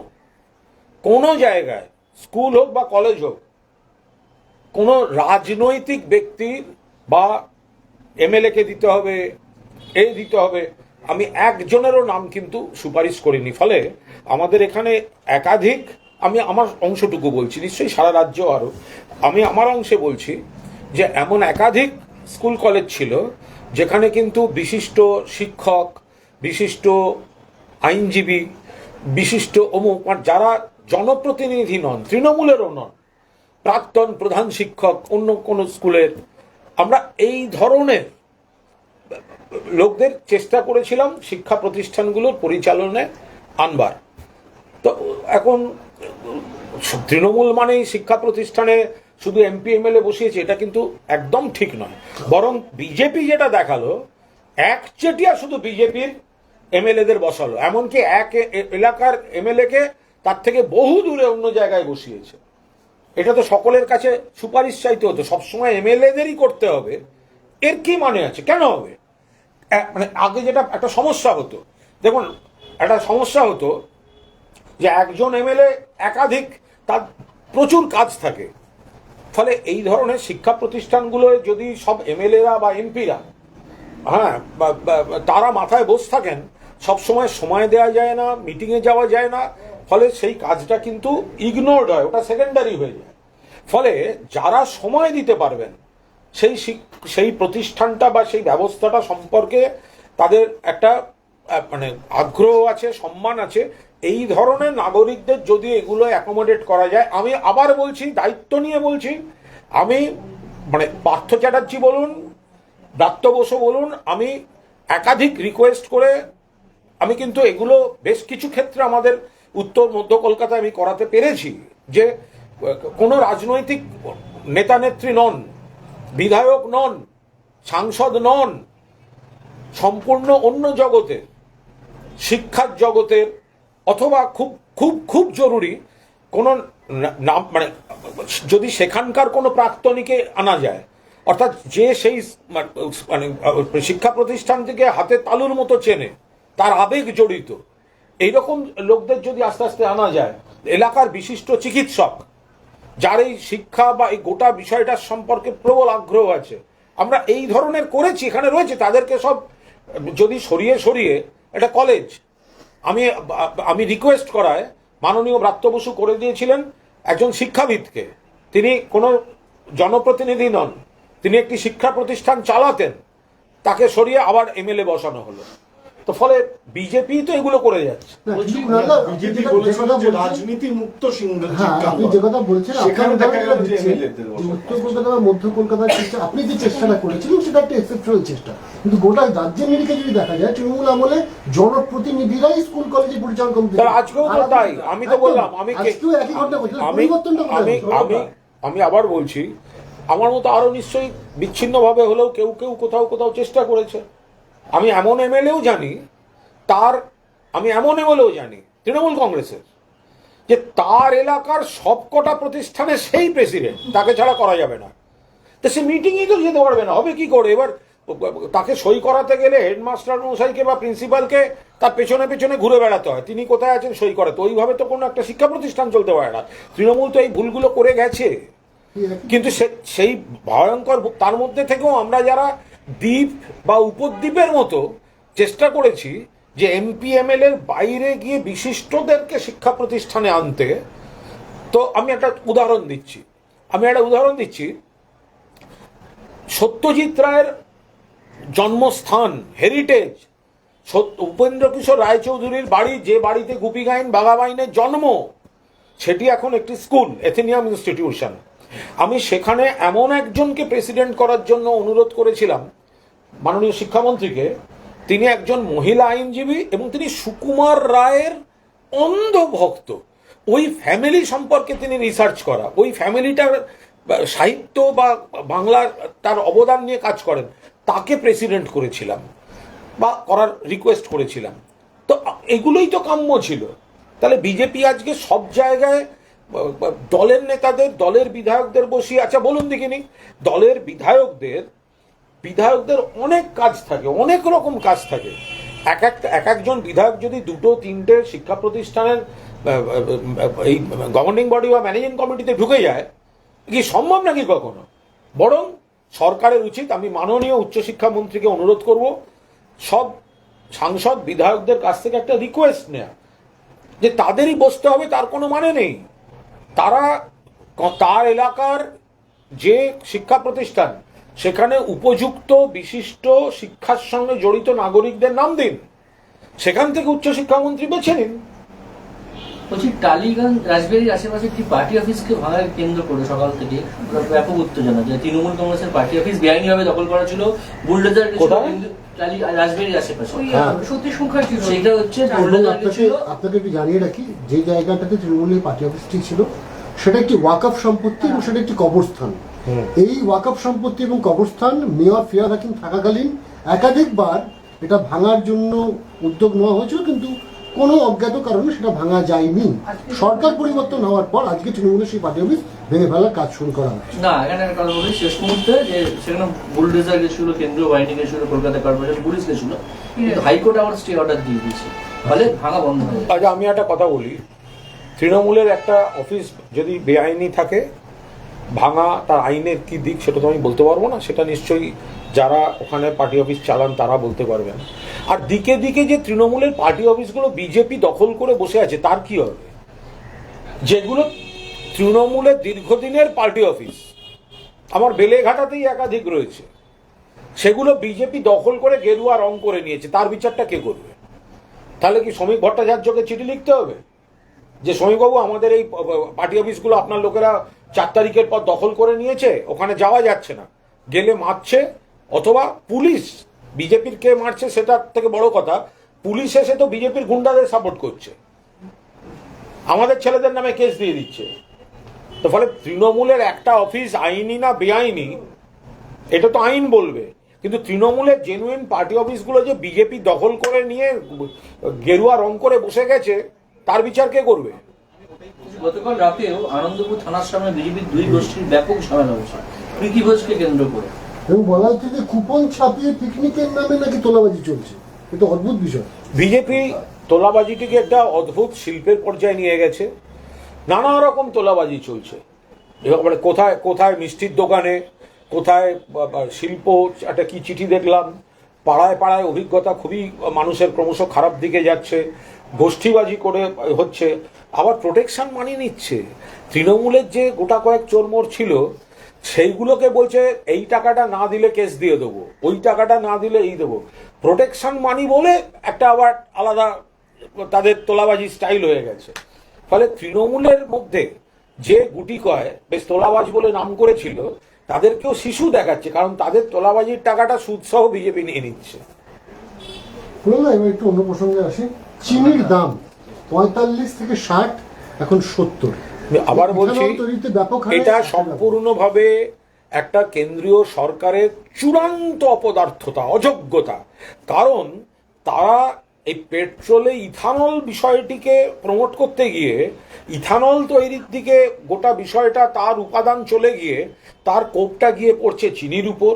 কোনো জায়গায়, স্কুল হোক বা কলেজ হোক, কোনো রাজনৈতিক ব্যক্তির বা এমএলএকে দিতে হবে, দিতে হবে, আমি একজনেরও নাম কিন্তু সুপারিশ করিনি। ফলে আমাদের এখানে একাধিক, আমি আমার অংশটুকু বলছি, নিশ্চয়ই সারা রাজ্য আরও, আমি আমার অংশে বলছি যে এমন একাধিক স্কুল কলেজ ছিল যেখানে কিন্তু বিশিষ্ট শিক্ষক, বিশিষ্ট আইনজীবী, বিশিষ্ট অমুক, যারা জনপ্রতিনিধি নন, তৃণমূলেরও নন, প্রাক্তন প্রধান শিক্ষক অন্য কোনো স্কুলের, আমরা এই ধরনের লোকদের চেষ্টা করেছিলাম শিক্ষা প্রতিষ্ঠানগুলোর পরিচালনায় আনবার। তো এখন তৃণমূল মানেই শিক্ষা প্রতিষ্ঠানে শুধু এমপি এমএলএ বসিয়েছে, এটা কিন্তু একদম ঠিক নয়। বরং বিজেপি যেটা দেখালো, একচেটিয়া শুধু বিজেপির এমএলএদের বসালো, এমনকি এক এলাকার এমএলএ কে তার থেকে বহু দূরে অন্য জায়গায় বসিয়েছে। এটা তো সকলের কাছে সুপারিশ চাইতে হতো, সবসময় এমএলএদেরই করতে হবে, এর কি মানে আছে? কেন হবে? মানে আগে যেটা একটা সমস্যা হতো, দেখুন একটা সমস্যা হতো যে একজন এমএলএ একাধিক, তার প্রচুর কাজ থাকে, ফলে এই ধরনের শিক্ষা প্রতিষ্ঠানগুলোয় যদি সব এমএলএরা বা এমপিরা তারা মাথায় বসে থাকেন, সবসময় সময় দেওয়া যায় না, মিটিংয়ে যাওয়া যায় না, ফলে সেই কাজটা কিন্তু ইগনোরড হয়, ওটা সেকেন্ডারি হয়ে যায়। ফলে যারা সময় দিতে পারবেন সেই প্রতিষ্ঠানটা বা সেই ব্যবস্থাটা সম্পর্কে তাদের একটা মানে আগ্রহ আছে, সম্মান আছে, এই ধরনের নাগরিকদের যদি এগুলো অ্যাকোমোডেট করা যায়, আমি আবার বলছি, দায়িত্ব নিয়ে বলছি, আমি মানে পার্থ চ্যাটার্জি বলুন, ব্রাত্য বসু বলুন, আমি একাধিক রিকোয়েস্ট করে আমি কিন্তু এগুলো বেশ কিছু ক্ষেত্রে আমাদের উত্তর মধ্য কলকাতায় আমি করাতে পেরেছি, যে কোনো রাজনৈতিক নেতা নেত্রী নন, বিধায়ক নন, সাংসদ নন, সম্পূর্ণ অন্য জগতের, শিক্ষার জগতের, অথবা খুব খুব খুব জরুরি কোনো নাম মানে যদি সেখানকার কোনো প্রাক্তনীকে আনা যায়, অর্থাৎ যে সেই মানে শিক্ষা প্রতিষ্ঠান থেকে হাতে তালুর মতো চেনে, তার আবেগ জড়িত, এইরকম লোকদের যদি আস্তে আস্তে আনা যায়, এলাকার বিশিষ্ট চিকিৎসক যার এই শিক্ষা বা এই গোটা বিষয়টার সম্পর্কে প্রবল আগ্রহ আছে, আমরা এই ধরনের করেছি, এখানে রয়েছে, তাদেরকে সব যদি সরিয়ে সরিয়ে একটা কলেজ, আমি রিকোয়েস্ট করায় মাননীয় ব্রাত্য বসু করে দিয়েছিলেন একজন শিক্ষাবিদকে, তিনি কোনো জনপ্রতিনিধি নন, তিনি একটি শিক্ষা প্রতিষ্ঠান চালাতেন, তাকে সরিয়ে আবার এমএলএ বসানো হলো। তো ফলে বিজেপি তো এগুলো করে যাচ্ছে। বিজেপি বলেছিল যে রাজনীতি মুক্ত আপনি যে কথা বলছেন, সেখানে দেখা গেল যে এমএলএদের উত্তর কলকাতা বা মধ্য কলকাতার চেষ্টা, আপনি যে চেষ্টাটা করেছিলেন সেটা একটা এক্সেপশনাল চেষ্টা, কিন্তু গোটা রাজ্যের নিরিখে যদি দেখা যায়, তৃণমূল আমলে জনপ্রতিনিধিরাই স্কুল কলেজে পরিচালনা কমিটি, আজকেও তো তাই, আমি তো বললাম, আমি আবার বলছি, আমার মতো আরো নিশ্চয়ই বিচ্ছিন্নভাবে হলেও কেউ কেউ কোথাও কোথাও চেষ্টা করেছে। আমি এমন এমএলএও জানি তৃণমূল কংগ্রেসের, যে তার এলাকার সবকটা প্রতিষ্ঠানে সেই প্রেসিডেন্ট, তাকে ছাড়া করা যাবে না, তো সে মিটিংই তো যেতে পারবে না, হবে কি করে? এবার তাকে সই করাতে গেলে হেডমাস্টার মশাইকে বা প্রিন্সিপালকে তার পেছনে পেছনে ঘুরে বেড়াতে হয়, তিনি কোথায় আছেন সই করাতে, ওইভাবে তো কোনো একটা শিক্ষা প্রতিষ্ঠান চলতে পারে না। তৃণমূল তো এই ভুলগুলো করে গেছে, কিন্তু সেই ভয়ঙ্কর, তার মধ্যে থেকেও আমরা যারা দ্বীপ বা উপদ্বীপের মতো চেষ্টা করেছি যে এমপি এমএলএ বাইরে গিয়ে বিশিষ্টদেরকে শিক্ষা প্রতিষ্ঠানে আনতে, তো আমি একটা উদাহরণ দিচ্ছি, সত্যজিৎ রায়ের জন্মস্থান হেরিটেজ, উপেন্দ্র কিশোর রায়চৌধুরীর বাড়ি, যে বাড়িতে গুপিগাইন বাঘাবাইনের জন্ম, সেটি এখন একটি স্কুল, এথেনিয়াম ইনস্টিটিউশন। আমি সেখানে এমন একজনকে প্রেসিডেন্ট করার জন্য অনুরোধ করেছিলাম মাননীয় শিক্ষামন্ত্রীকে, তিনি একজন মহিলা আইনজীবী এবং তিনি সুকুমার রায়ের অন্ধ ভক্ত, ওই ফ্যামিলি সম্পর্কে তিনি রিসার্চ করা, ওই ফ্যামিলিটার সাহিত্য বা বাংলার তার অবদান নিয়ে কাজ করেন, তাকে প্রেসিডেন্ট করেছিলাম বা করার রিকোয়েস্ট করেছিলাম। তো এগুলোই তো কাম্য ছিল। তাহলে বিজেপি আজকে সব জায়গায় দলের নেতাদের, দলের বিধায়কদের বসিয়ে, আচ্ছা বলুন দেখিনি, দলের বিধায়কদের অনেক কাজ থাকে, অনেক রকম কাজ থাকে, এক একজন বিধায়ক যদি দুটো তিনটে শিক্ষা প্রতিষ্ঠানের এই গভর্নিং বডি বা ম্যানেজিং কমিটিতে ঢুকে যায়, কি সম্ভব নাকি কখনো? বরং সরকারের উচিত, আমি মাননীয় উচ্চশিক্ষা মন্ত্রীকে অনুরোধ করব, সব সাংসদ বিধায়কদের কাছ থেকে একটা রিকোয়েস্ট নেয়া, যে তাদেরই বসতে হবে তার কোনো মানে নেই, তার এলাকার যে শিক্ষা প্রতিষ্ঠান, সেখানে উপযুক্ত বিশিষ্ট শিক্ষার সঙ্গে জড়িত নাগরিকদের নাম দিন, সেখান থেকে উচ্চশিক্ষামন্ত্রী বেছে নিন। বলছি, টালিগঞ্জ রাজবাড়ির আশেপাশে একটি পার্টি অফিসকে ভাঙার কেন্দ্র করে সকাল থেকে ব্যাপক উত্তেজনা, যে তৃণমূল কংগ্রেসের পার্টি অফিস বেআইনিভাবে দখল করা ছিল, বুলডোজার রাজবাড়ির আশেপাশে, সেটা হচ্ছে আপনাকে একটু জানিয়ে রাখি, যে জায়গাটাতে তৃণমূলের পার্টি অফিসটি ছিল সেটা একটি ওয়াকফ সম্পত্তি এবং সেটা একটি কবরস্থান। এই ওয়াকফ সম্পত্তি এবং কবরস্থান মেয়র ফিয়াদ হাকিম থাকাকালীন একাধিকবার এটা ভাঙার জন্য উদ্যোগ নেওয়া হয়েছিল, কিন্তু কোনো অজ্ঞাত কারণে সেটা ভাঙা যায়নি। সরকার পরিবর্তন হওয়ার পর আজকে তৃণমূলের সেই পার্টি অফিস ভেঙে ফেলার কাজ শুরু করা হচ্ছে। না, এখানে একটা কথা বলি, শেষ মুহূর্তে যে সেখানে বুলডোজার গেছিল, কেন্দ্রীয় বাহিনী গেছিল, কলকাতা কর্পোরেশন পুলিশ গেছিল, কিন্তু হাইকোর্ট আবার স্টে অর্ডার দিয়ে দিয়েছে, ফলে ভাঙা বন্ধ হয়ে যায়। আচ্ছা, আমি একটা কথা বলি, তৃণমূলের একটা অফিস যদি বেআইনি থাকে, ভাঙা তার আইনের কি দিক সেটা তো আমি বলতে পারবো না, সেটা নিশ্চয়ই যারা ওখানে পার্টি অফিস চালান তারা বলতে পারবেন। আর দিকে দিকে যে তৃণমূলের পার্টি অফিসগুলো বিজেপি দখল করে বসে আছে তার কি হবে? যেগুলো তৃণমূলের দীর্ঘদিনের পার্টি অফিস, আমার বেলেঘাটাতেই একাধিক রয়েছে, সেগুলো বিজেপি দখল করে গেরুয়া রং করে নিয়েছে, তার বিচারটা কে করবে? তাহলে কি শ্রমিক ভট্টাচার্যকে চিঠি লিখতে হবে যে শ্রমিকবাবু আমাদের এই পার্টি অফিসগুলো আপনার লোকেরা 4 তারিখের পর দখল করে নিয়েছে, ওখানে যাওয়া যাচ্ছে না, গেলে মারছে? অথবা পুলিশ বিজেপির কে মারছে সেটার থেকে বড় কথা, পুলিশ এসে তো বিজেপির গুন্ডাদের সাপোর্ট করছে, আমাদের ছেলেদের নামে কেস দিয়ে দিচ্ছে। তো ফলে তৃণমূলের একটা অফিস আইনি না বেআইনি এটা তো আইন বলবে, কিন্তু তৃণমূলের জেনুইন পার্টি অফিসগুলো যে বিজেপি দখল করে নিয়ে গেরুয়া রং করে বসে গেছে তার বিচার কে করবে? গতকাল রাতেও আনন্দপুর থানার সামনে বিজেপির 2 গোষ্ঠীর ব্যাপক ঝামেলা হয়েছে প্রীতি ঘোষকে কেন্দ্র করে, এবং বলা হচ্ছে যে কুপন ছাপিয়ে পিকনিকের নামে নাকি তোলাবাজি চলছে। এটা অদ্ভুত বিষয়। বিজেপি তোলাবাজিটিকে একটা অদ্ভুত শিল্পের পর্যায়ে নিয়ে গেছে, নানা রকম তোলাবাজি চলছে, মানে কোথায় কোথায় মিষ্টির দোকানে, কোথায় শিল্প, একটা কি চিঠি দেখলাম, পাড়ায় পাড়ায় অভিজ্ঞতা খুবই মানুষের ক্রমশ খারাপ দিকে যাচ্ছে, গোষ্ঠীবাজি করে হচ্ছে, আবার প্রোটেকশন মানিয়ে নিচ্ছে। তৃণমূলের যে গোটা কয়েক চোরমোর ছিল সেইগুলোকে বলছে এই টাকাটা না দিলে কেস দিয়ে দেবো, ওই টাকাটা না দিলে এই দেবো, প্রোটেকশন মানি বলে একটা আবার আলাদা তাদের তোলাবাজি স্টাইল হয়ে গেছে। ফলে তৃণমূলের মধ্যে যে গুটি কয় বেশ তোলাবাজ বলে নাম করেছিল তাদেরকেও শিশু দেখাচ্ছে, কারণ তাদের তোলাবাজির টাকাটা সুদসহ বিজেপি নিয়ে নিচ্ছে। এবার একটু অন্য প্রসঙ্গে আসি। চিনির দাম 45 থেকে 60, এখন 70। আবার বলছি, তৈরিতে ব্যাপক হারে এটা সম্পূর্ণভাবে একটা কেন্দ্রীয় সরকারের চূড়ান্ত অপদার্থতা, অযোগ্যতা। কারণ তারা এই পেট্রোলে ইথানল বিষয়টিকে প্রমোট করতে গিয়ে ইথানল তৈরির দিকে গোটা বিষয়টা, তার উপাদান চলে গিয়ে তার কোপটা গিয়ে পড়ছে চিনির উপর,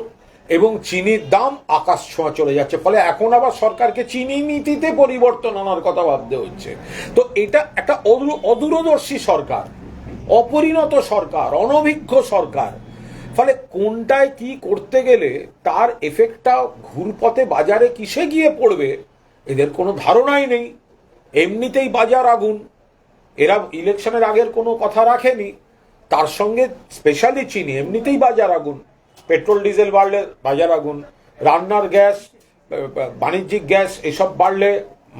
এবং চিনির দাম আকাশ ছোঁয়া চলে যাচ্ছে। ফলে এখন আবার সরকারকে চিনি নীতিতে পরিবর্তন আনার কথা ভাবতে হচ্ছে। তো এটা একটা অদূরদর্শী সরকার, অপরিণত সরকার, অনভিজ্ঞ সরকার। ফলে কোনটায় কি করতে গেলে তার এফেক্টটা ঘুরপথে বাজারে কিসে গিয়ে পড়বে এদের কোনো ধারণাই নেই। এমনিতেই বাজার আগুন, এরা ইলেকশনের আগের কোনো কথা রাখেনি, তার সঙ্গে স্পেশালি চিনি, এমনিতেই বাজার আগুন, পেট্রোল ডিজেল বাড়লে বাজার আগুন, রান্নার গ্যাস, বাণিজ্যিক গ্যাস এসব বাড়লে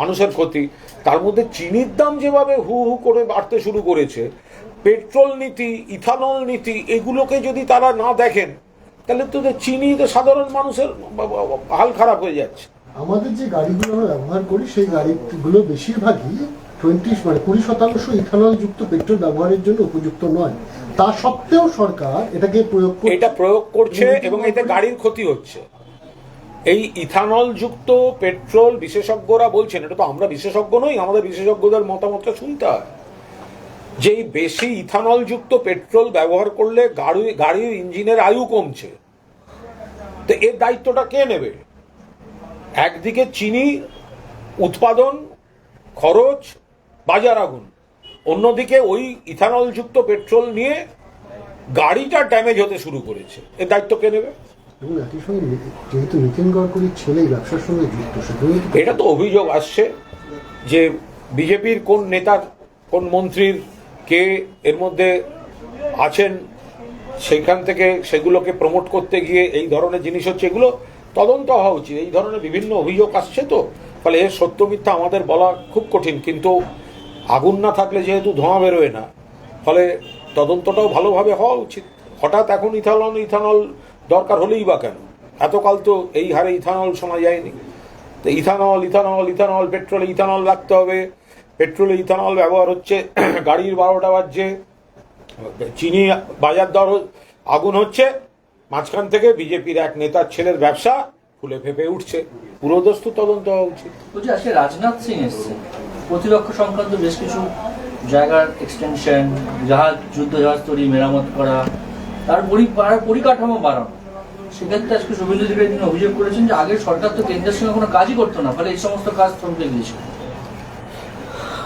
মানুষের ক্ষতি। তার মধ্যে চিনির দাম যেভাবে হু হু করে বাড়তে শুরু করেছে, পেট্রোল নীতি, ইথানল নীতি, এগুলোকে যদি তারা না দেখেন তাহলে তো চিনি তো সাধারণ মানুষের হাল খারাপ হয়ে যাচ্ছে। আমাদের যে গাড়িগুলো আমরা ব্যবহার করি সেই গাড়িগুলো বেশিরভাগই 20% ইথানল যুক্ত পেট্রোল ব্যবহারের জন্য উপযুক্ত নয়। তা সত্ত্বেও সরকার এটাকে প্রয়োগ করছে এবং এতে গাড়ির ক্ষতি হচ্ছে। এই ইথানল যুক্ত পেট্রোল বিশেষজ্ঞরা বলছেন, এটা তো আমরা বিশেষজ্ঞ নই, আমাদের বিশেষজ্ঞদের মতামতটা শুনতে হয়, যে বেশি ইথানল যুক্ত পেট্রোল ব্যবহার করলে গাড়ির ইঞ্জিনের আয়ু কমছে। তো এর দায়িত্বটা কে নেবে? একদিকে চিনি উৎপাদন খরচ, বাজার আগুন, অন্যদিকে ওই ইথানল যুক্ত পেট্রোল নিয়ে গাড়িটা ড্যামেজ হতে শুরু করেছে, এর দায়িত্ব কে নেবে? এবং একই সঙ্গে যেহেতু নীতিন গডকরির ছেলে ব্যবসার সঙ্গে যুক্ত, এটা তো অভিযোগ আসছে যে বিজেপির কোন নেতার, কোন মন্ত্রীর কে এর মধ্যে আছেন, সেইখান থেকে সেগুলোকে প্রমোট করতে গিয়ে এই ধরনের জিনিস হচ্ছে, এগুলো তদন্ত হওয়া উচিত। এই ধরনের বিভিন্ন অভিযোগ আসছে, তো ফলে এর সত্য মিথ্যা আমাদের বলা খুব কঠিন, কিন্তু আগুন না থাকলে যেহেতু ধোঁয়া বেরোয় না, ফলে তদন্তটাও ভালোভাবে হওয়া উচিত। হঠাৎ এখন ইথানল দরকার হলেই বা কেন? এতকাল তো এই হারে ইথানল শোনা যায়নি। তো ইথানল পেট্রোলে ইথানল রাখতে হবে, পেট্রোলে ইথানল ব্যবহার হচ্ছে, গাড়ির 12টা বাজছে, চিনি বাজার দর আগুন হচ্ছে, মাঝখান থেকে বিজেপির এক নেতার ছেলের ব্যবসা ফুলে ফেপে উঠছে। পুরোদস্তু তদন্ত হওয়া উচিত। বলছি, আজকে রাজনাথ সিং এসছে, প্রতিরক্ষা সংক্রান্ত বেশ কিছু জায়গার এক্সটেনশন, যুদ্ধ জাহাজ তৈরি, মেরামত করা, তার পরিকাঠামো বাড়ানো। সেক্ষেত্রে আজকে শুভেন্দু অধিকারী তিনি অভিযোগ করেছেন যে আগের সরকার তো কেন্দ্রের সঙ্গে কোনো কাজই করতো না, ফলে এই সমস্ত কাজ থমকে গিয়েছিল।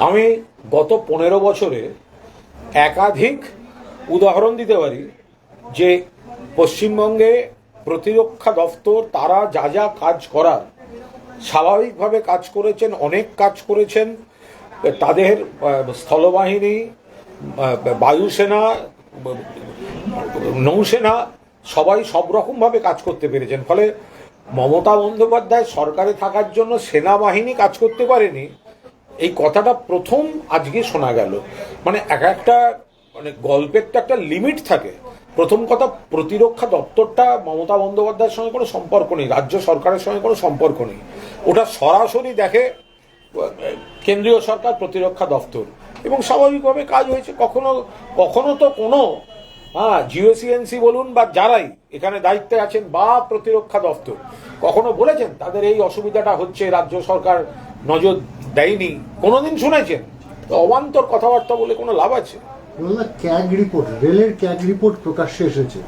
আমি গত 15 বছরে একাধিক উদাহরণ দিতে পারি যে পশ্চিমবঙ্গে প্রতিরক্ষা দপ্তর তারা যা যা কাজ করার স্বাভাবিকভাবে কাজ করেছেন, অনেক কাজ করেছেন। তাদের স্থলবাহিনী, বায়ুসেনা, নৌসেনা সবাই সব রকমভাবে কাজ করতে পেরেছেন। ফলে মমতা বন্দ্যোপাধ্যায় সরকারে থাকার জন্য সেনাবাহিনী কাজ করতে পারেনি, এই কথাটা প্রথম আজকে শোনা গেল। মানে একটা মানে গল্পের তো একটা লিমিট থাকে। প্রথম কথা, প্রতিরক্ষা দপ্তরটা মমতা বন্দ্যোপাধ্যায়ের সঙ্গে কোনো সম্পর্ক নেই, রাজ্য সরকারের সঙ্গে কোনো সম্পর্ক নেই। ওটা সরাসরি দেখে কেন্দ্রীয় সরকার, প্রতিরক্ষা দপ্তর, এবং স্বাভাবিকভাবে কাজ হয়েছে। কখনো কখনো তো কোনো জিওসিএনসি বলুন বা যারাই এখানে দায়িত্বে আছেন বা প্রতিরক্ষা দপ্তর কখনো বলেছেন তাদের এই অসুবিধাটা হচ্ছে, রাজ্য সরকার নজর দেয়নি? কোনোদিন শুনেছেন? তো অবান্তর কথাবার্তা বলে কোনো লাভ আছে? ক্যাগ রিপোর্ট, রেলের ক্যাগ রিপোর্ট প্রকাশ্যে এসেছে।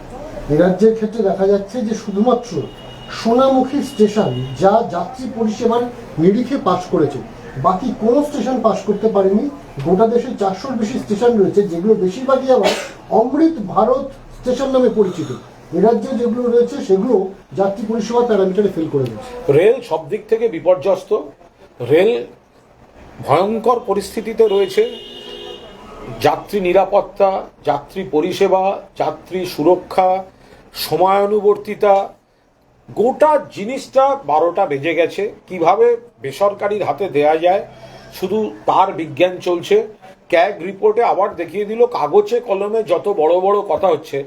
এ রাজ্যের ক্ষেত্রে দেখা যাচ্ছে যে শুধুমাত্র সোনামুখী স্টেশন যা যাত্রী পরিষেবার নিরিখে পাস করেছে, বাকি কোনো স্টেশন পাস করতে পারেনি। গোটা দেশে 400-র বেশি স্টেশন রয়েছে, যেগুলো বেশিরভাগই আবার অমৃত ভারত স্টেশন নামে পরিচিত। এ রাজ্যে যেগুলো রয়েছে সেগুলো যাত্রী পরিষেবার প্যারামিটারে ফেল করে দিচ্ছে। রেল সব দিক থেকে বিপর্যস্ত, রেল ভয়ঙ্কর পরিস্থিতিতে রয়েছে। যাত্রী নিরাপত্তা, যাত্রী পরিষেবা, যাত্রী সুরক্ষা, সময়ানুবর্তিতা, গোটা জিনিসটা 12টা বেজে গেছে। কিভাবে বেসরকারির হাতে দেয়া যায় শুধু তার বিজ্ঞান চলছে। ক্যাগ রিপোর্টে আবার দেখিয়ে দিল কাগজে কলমে যত বড় বড় কথা হচ্ছে।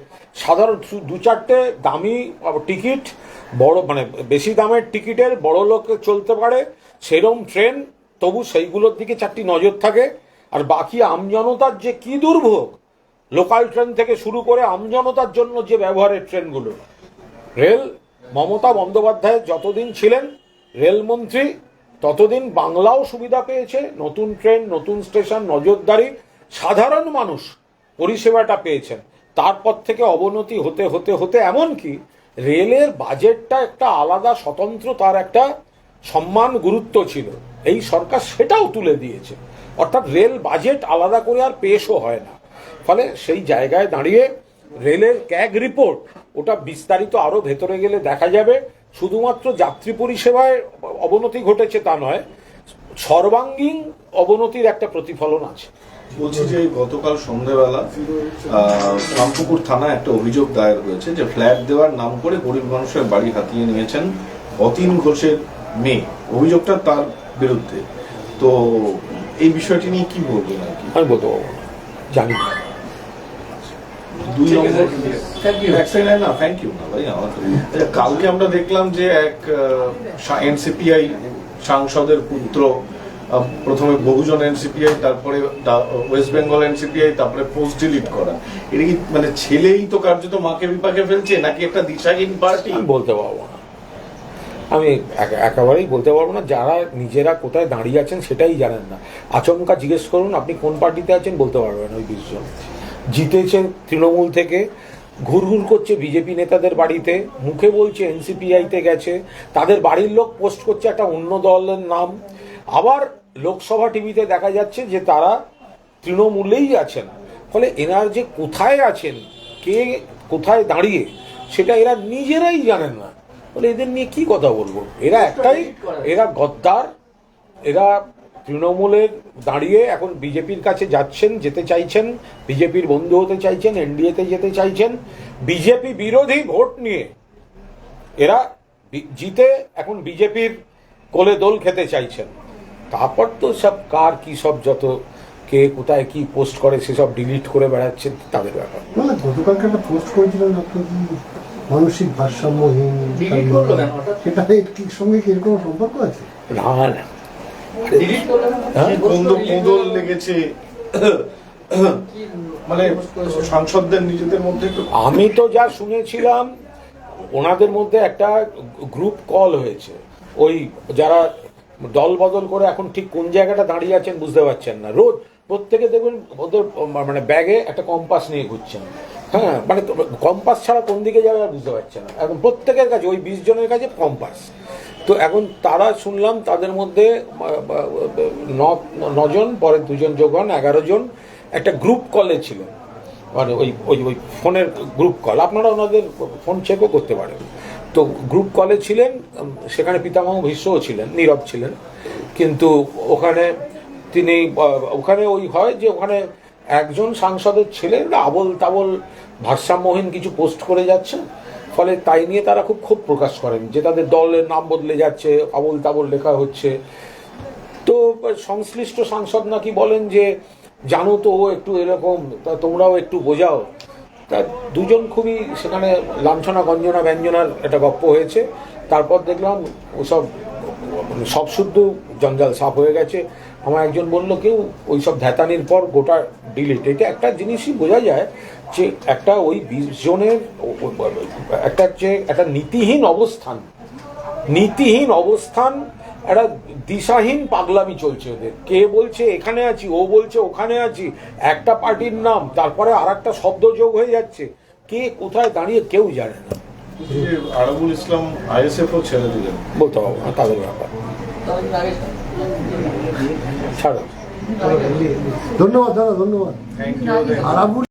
সাধারণ 2-4টে দামি টিকিট, বড় মানে বেশি দামের টিকিটের বড় লোক চলতে পারে সেরম ট্রেন, তবু সেইগুলোর দিকে 4টি নজর থাকে। আর বাকি আমজনতার যে কি দুর্ভোগ, লোকাল ট্রেন থেকে শুরু করে আমজনতার জন্য যে ব্যবহারের ট্রেনগুলো। রেল মমতা বন্দ্যোপাধ্যায় যতদিন ছিলেন রেলমন্ত্রী ততদিন বাংলাও সুবিধা পেয়েছে, নতুন ট্রেন, নতুন স্টেশন, নজরদারি, সাধারণ মানুষ পরিষেবাটা পেয়েছেন। তারপর থেকে অবনতি হতে হতে হতে এমনকি রেলের বাজেটটা একটা আলাদা স্বতন্ত্র, তার একটা সম্মান গুরুত্ব ছিল, এই সরকার সেটাও তুলে দিয়েছে। অর্থাৎ রেল বাজেট আলাদা করে আর পেশও হয় না। ফলে সেই জায়গায় দাঁড়িয়ে রেলের ক্যাগ রিপোর্ট, ওটা বিস্তারিত আরো ভেতরে গেলে দেখা যাবে শুধুমাত্র যাত্রী পরিষেবায় অবনতি ঘটেছে তা নয়, সর্বাঙ্গীন অবনতির একটা প্রতিফলন আছে। বলছি যে গতকাল সন্ধ্যাবেলা রামপুকুর থানায় একটা অভিযোগ দায়ের হয়েছে যে ফ্ল্যাট দেওয়ার নাম করে গরিব মানুষের বাড়ি হাতিয়ে নিয়েছেন অতীন ঘোষের মেয়ে। অভিযোগটা তার বিরুদ্ধে। তো এই বিষয়টি নিয়ে কি বলবেন আর কি? আমি বলতে পারবো না, জানি না। 2 নম্বর থ্যাংক ইউ না ভাই। কালকে আমরা দেখলাম যে এক এনসিপিআই সাংসদের পুত্র প্রথমে বহুজন এনসিপিআই, তারপরে ওয়েস্ট বেঙ্গল এনসিপিআই, তারপরে পোস্ট ডিলিট করা। এটা কি মানে ছেলেই তো কার্যত মাকে বিপাকে ফেলছে, নাকি একটা দিশাহীন পার্টি? বলতে পারবো না, আমি একেবারেই বলতে পারবো না। যারা নিজেরা কোথায় দাঁড়িয়ে আছেন সেটাই জানেন না। আচমকা জিজ্ঞেস করুন আপনি কোন পার্টিতে আছেন, বলতে পারবেন। ওই 20 জন জিতেছেন তৃণমূল থেকে, ঘুরঘুর করছে বিজেপি নেতাদের বাড়িতে, মুখে বলছে এনসিপিআইতে গেছে, তাদের বাড়ির লোক পোস্ট করছে একটা অন্য দলের নাম। আবার লোকসভা টিভিতে দেখা যাচ্ছে যে তারা তৃণমূলেই আছেন। ফলে এনার যে কোথায় আছেন, কে কোথায় দাঁড়িয়ে, সেটা এরা নিজেরাই জানেন না। বলে এদের নিয়ে কি কথা বলবো? এরা একটাই, এরা গদ্দার। এরা তৃণমূলের দাঁড়িয়ে এখন বিজেপির কাছে যাচ্ছেন, যেতে চাইছেন, বিজেপির বন্ধু হতে চাইছেন, এনডিএতে যেতে চাইছেন, বিজেপি বিরোধী ভোট নিয়ে এরা জিতে এখন বিজেপির কোলে দোল খেতে চাইছেন। তারপর তো সব কার কি সব যত কে কোথায় কি পোস্ট করে সেসব ডিলিট করে বেড়াচ্ছেন, তাদের ব্যাপার। না, গতকালকে একটা পোস্ট করেছিলেন মানসিক ভারসাম্যহীন, সেটা এর সঙ্গে কি এর কোনো সম্পর্ক আছে? না না, কোন্দল লেগেছে মানে সাংসদদের নিজেদের মধ্যে। আমি তো যা শুনেছিলাম ওনাদের মধ্যে একটা গ্রুপ কল হয়েছে, ওই যারা দল বদল করে এখন ঠিক কোন জায়গাটা দাঁড়িয়ে আছেন বুঝতে পারছেন না। রোজ প্রত্যেকে দেখবেন ওদের মানে ব্যাগে একটা কম্পাস নিয়ে ঘুরছেন, হ্যাঁ, মানে কম্পাস ছাড়া কোন দিকে যাবে আর বুঝতে পারছে না। এখন প্রত্যেকের কাছে ওই 20 জনের কাছে কম্পাস। তো এখন তারা শুনলাম তাদের মধ্যে 9 জন, পরে 2 জন যোগ হন, 11 জন একটা গ্রুপ কলে ছিলেন, মানে ওই ওই ওই ফোনের গ্রুপ কল, আপনারা ওনাদের ফোন চেকও করতে পারেন। তো গ্রুপ কলে ছিলেন, সেখানে পিতামহ ভীষ্মও ছিলেন, নীরব ছিলেন, কিন্তু ওখানে তিনি ওখানে ওই হয় যে ওখানে একজন সাংসদের ছেলে আবল তাবল ভারসাম্যহীন কিছু পোস্ট করে যাচ্ছেন, ফলে তাই নিয়ে তারা খুব ক্ষোভ প্রকাশ করেন যে তাদের দলের নাম বদলে যাচ্ছে, আবল তাবল লেখা হচ্ছে। তো সংশ্লিষ্ট সাংসদ নাকি বলেন যে জানো তো ও একটু এরকম, তা তোমরাও একটু বোঝাও। তা 2 জন খুবই সেখানে লাঞ্ছনা গঞ্জনা ব্যঞ্জনার একটা গপ্প হয়েছে। তারপর দেখলাম ওসব সব শুদ্ধ জঞ্জাল সাফ হয়ে গেছে। আমার একজন বলল কেউ ওই সব ধ্যাতানির পর গোটা ডিলিট। এটা একটা জিনিসই বোঝা যায় যে একটা ওই 20 জনের একটা যে একটা নীতিহীন অবস্থান, একটা দিশাহীন পাগলামি চলছে ওদের। কে বলছে এখানে আছি, ও বলছে ওখানে আছি, একটা পার্টির নাম তারপরে আর একটা শব্দ যোগ হয়ে যাচ্ছে, কে কোথায় দাঁড়িয়ে কেউ জানে না। আরাবুল ইসলাম ISF ও ছেড়ে দিলেন, বলতে হবে না তাদের ব্যাপার, ছাড়ো। ধন্যবাদ দাদা, ধন্যবাদ। Thank you. আরাবুল